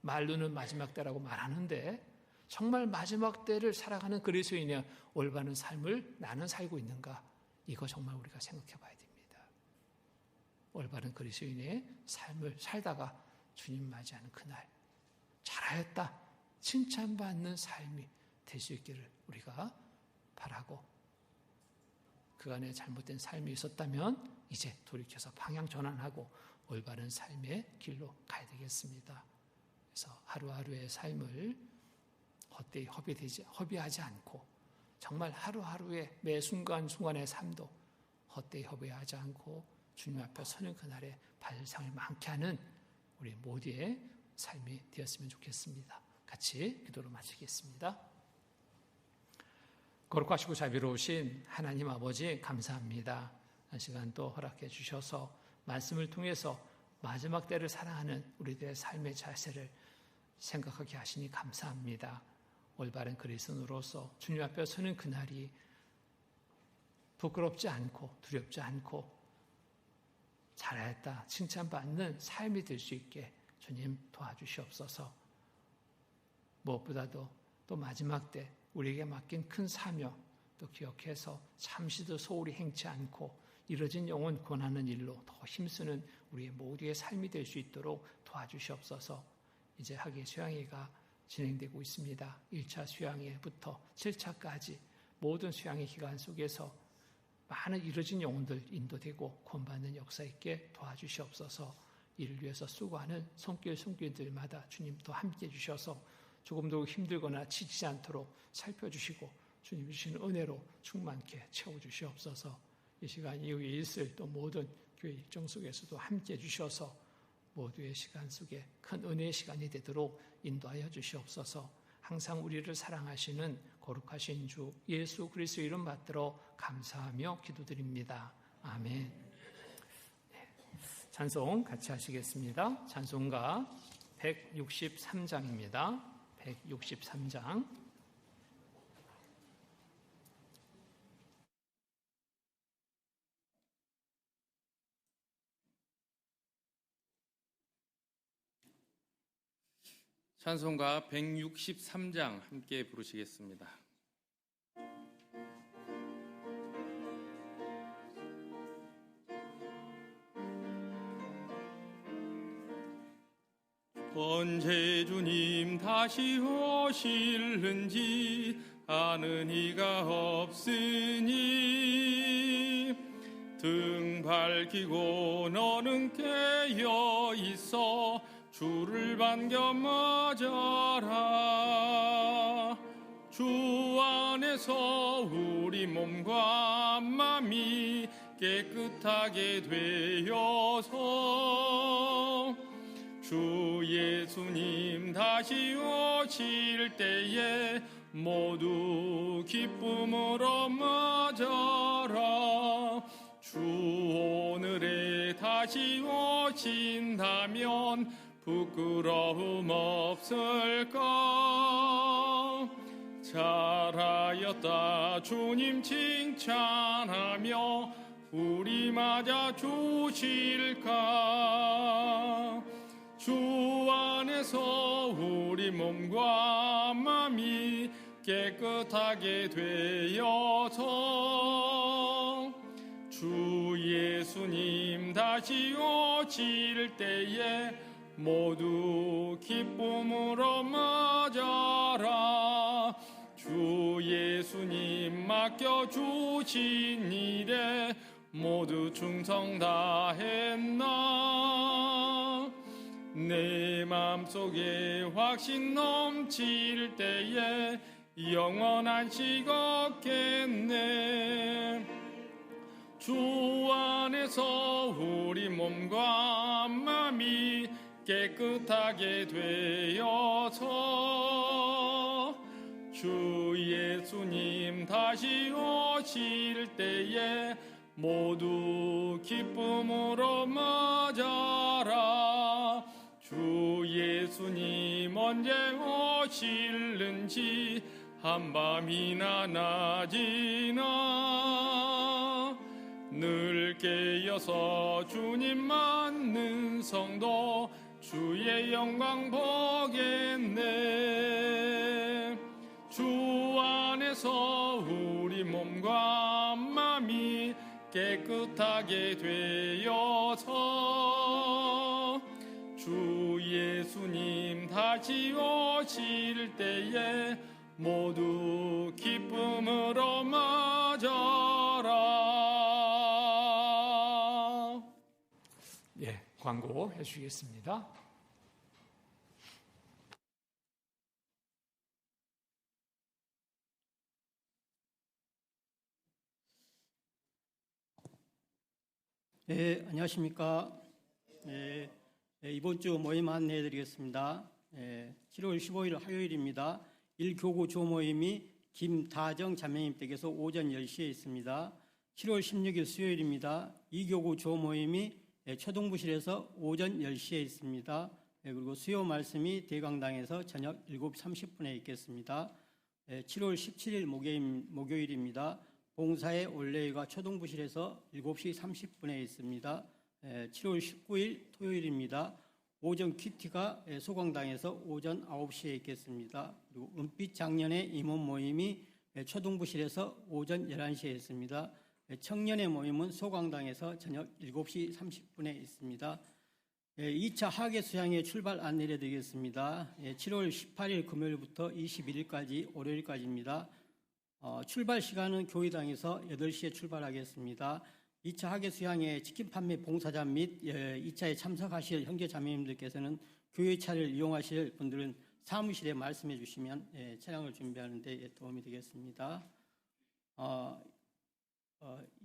[SPEAKER 1] 말로는 마지막 때라고 말하는데 정말 마지막 때를 살아가는 그리스도인의 올바른 삶을 나는 살고 있는가? 이거 정말 우리가 생각해 봐야 됩니다. 올바른 그리스도인의 삶을 살다가 주님 맞이하는 그날 잘하였다, 칭찬받는 삶이 될 수 있기를 우리가 바라고, 그간의 잘못된 삶이 있었다면 이제 돌이켜서 방향 전환하고 올바른 삶의 길로 가야 되겠습니다. 그래서 하루하루의 삶을 헛되이 허비하지 않고 정말 하루하루의 매 순간순간의 삶도 헛되이 허비하지 않고 주님 앞에 서는 그날에 발상을 많게 하는 우리 모두의 삶이 되었으면 좋겠습니다. 같이 기도로 마치겠습니다. 거룩하시고 자비로우신 하나님 아버지 감사합니다. 한 시간 또 허락해 주셔서 말씀을 통해서 마지막 때를 사랑하는 우리들의 삶의 자세를 생각하게 하시니 감사합니다. 올바른 그리스도인으로서 주님 앞에 서는 그날이 부끄럽지 않고 두렵지 않고 잘했다 칭찬받는 삶이 될 수 있게 주님 도와주시옵소서. 무엇보다도 또 마지막 때 우리에게 맡긴 큰 사명 또 기억해서 잠시도 소홀히 행치 않고 이뤄진 영혼 권하는 일로 더 힘쓰는 우리의 모두의 삶이 될 수 있도록 도와주시옵소서. 이제 학예 수양회가 진행되고 있습니다. 1차 수양회부터 7차까지 모든 수양회 기간 속에서 많은 이뤄진 영혼들 인도되고 구원받는 역사 있게 도와주시옵소서. 이를 위해서 수고하는 손길들마다 주님 또 함께해 주셔서 조금도 힘들거나 지치지 않도록 살펴주시고 주님 주시는 은혜로 충만케 채워주시옵소서. 이 시간 이후에 있을 또 모든 교회 일정 속에서도 함께해 주셔서 모두의 시간 속에 큰 은혜의 시간이 되도록 인도하여 주시옵소서. 항상 우리를 사랑하시는 거룩하신 주 예수 그리스도 이름 받들어 감사하며 기도드립니다. 아멘. 네. 찬송 같이 하시겠습니다. 찬송가 163장입니다. 163장.
[SPEAKER 2] 찬송가 163장 함께 부르시겠습니다. 언제 주님 다시 오실는지 아는 이가 없으니 등 밝히고 너는 깨어 있어 주를 반겨 맞아라. 주 안에서 우리 몸과 맘이 깨끗하게 되어서 주 예수님 다시 오실 때에 모두 기쁨으로 맞아라. 주 오늘에 다시 오신다면 부끄러움 없을까? 잘하였다 주님 칭찬하며 우리 맞아 주실까? 주 안에서 우리 몸과 마음이 깨끗하게 되어서 주 예수님 다시 오실 때에 모두 기쁨으로 맞아라. 주 예수님 맡겨주신 일에 모두 충성 다했나? 내 맘속에 확신 넘칠 때에 영원한 식 없겠네. 주 안에서 우리 몸과 마음이 깨끗하게 되어서 주 예수님 다시 오실 때에 모두 기쁨으로 맞아라. 주 예수님 언제 오실는지 한밤이나 낮이나 늘 깨어서 주님 맞는 성도 주의 영광 보겠네. 주 안에서 우리 몸과 마음이 깨끗하게 되어서 주 예수님 다시 오실 때에 모두 기쁨으로 맞아라.
[SPEAKER 1] 예, 광고 해주시겠습니다.
[SPEAKER 3] 네, 안녕하십니까. 이번 주 모임 안내해 드리겠습니다. 7월 15일 화요일입니다. 1교구 조모임이 김다정 자매님 댁에서 오전 10시에 있습니다. 7월 16일 수요일입니다. 2교구 조모임이 초등부실에서 오전 10시에 있습니다. 그리고 수요 말씀이 대강당에서 저녁 7시 30분에 있겠습니다. 7월 17일 목요일입니다. 봉사의 올레가 초등부실에서 7시 30분에 있습니다. 7월 19일 토요일입니다. 오전 큐티가 소강당에서 오전 9시에 있겠습니다. 그리고 은빛 장년의 임원 모임이 초등부실에서 오전 11시에 있습니다. 청년의 모임은 소강당에서 저녁 7시 30분에 있습니다. 2차 학예 수양회 출발 안내를 드리겠습니다. 7월 18일 금요일부터 21일까지 월요일까지입니다. 출발 시간은 교회당에서 8시에 출발하겠습니다. 2차 학예 수양회 치킨 판매 봉사자 및 2차에 참석하실 형제 자매님들께서는 교회 차를 이용하실 분들은 사무실에 말씀해 주시면 차량을 준비하는 데 도움이 되겠습니다.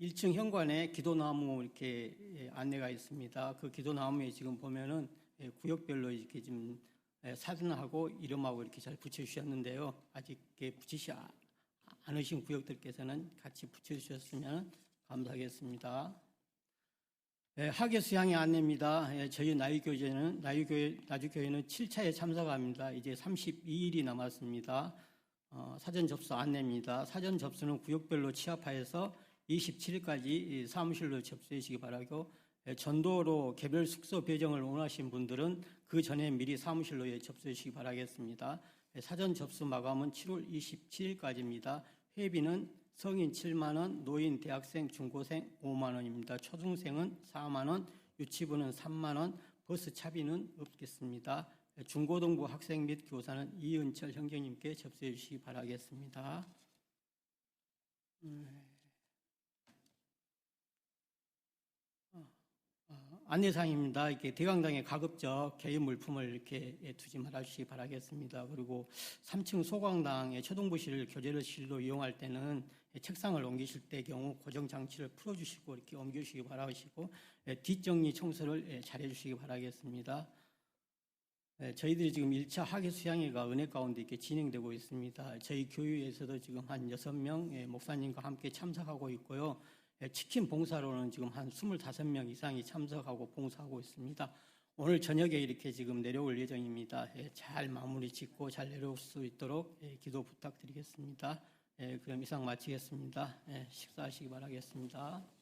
[SPEAKER 3] 1층 현관에 기도나무 이렇게 안내가 있습니다. 그 기도나무에 지금 보면은 구역별로 이렇게 지금 사진하고 이름하고 이렇게 잘 붙여주셨는데요. 아직 붙이지 않으신 구역들께서는 같이 붙여주셨으면 감사하겠습니다. 학예 수양의 안내입니다. 저희 나주교회는 7차에 참석합니다. 이제 32일이 남았습니다. 사전 접수 안내입니다. 사전 접수는 구역별로 취합하여서 27일까지 사무실로 접수해 주시기 바라고, 전도로 개별 숙소 배정을 원하신 분들은 그 전에 미리 사무실로 접수해 주시기 바라겠습니다. 사전 접수 마감은 7월 27일까지입니다. 회비는 성인 7만 원, 노인, 대학생, 중고생 5만 원입니다. 초중생은 4만 원, 유치부는 3만 원, 버스 차비는 없겠습니다. 중고등부 학생 및 교사는 이은철 형제님께 접수해 주시기 바라겠습니다. 안내사항입니다. 이렇게 대강당에 가급적 개인 물품을 이렇게 두지 말아주시기 바라겠습니다. 그리고 3층 소강당의 초등부실 교재실로 이용할 때는 책상을 옮기실 때 경우 고정 장치를 풀어주시고 이렇게 옮겨주시기 바라시고 뒷정리 청소를 잘해주시기 바라겠습니다. 저희들이 지금 1차 학예 수양회가 은혜 가운데 이렇게 진행되고 있습니다. 저희 교회에서도 지금 한 6명 목사님과 함께 참석하고 있고요. 치킨 봉사로는 지금 한 25명 이상이 참석하고 봉사하고 있습니다. 오늘 저녁에 이렇게 지금 내려올 예정입니다. 잘 마무리 짓고 잘 내려올 수 있도록 기도 부탁드리겠습니다. 그럼 이상 마치겠습니다. 식사하시기 바라겠습니다.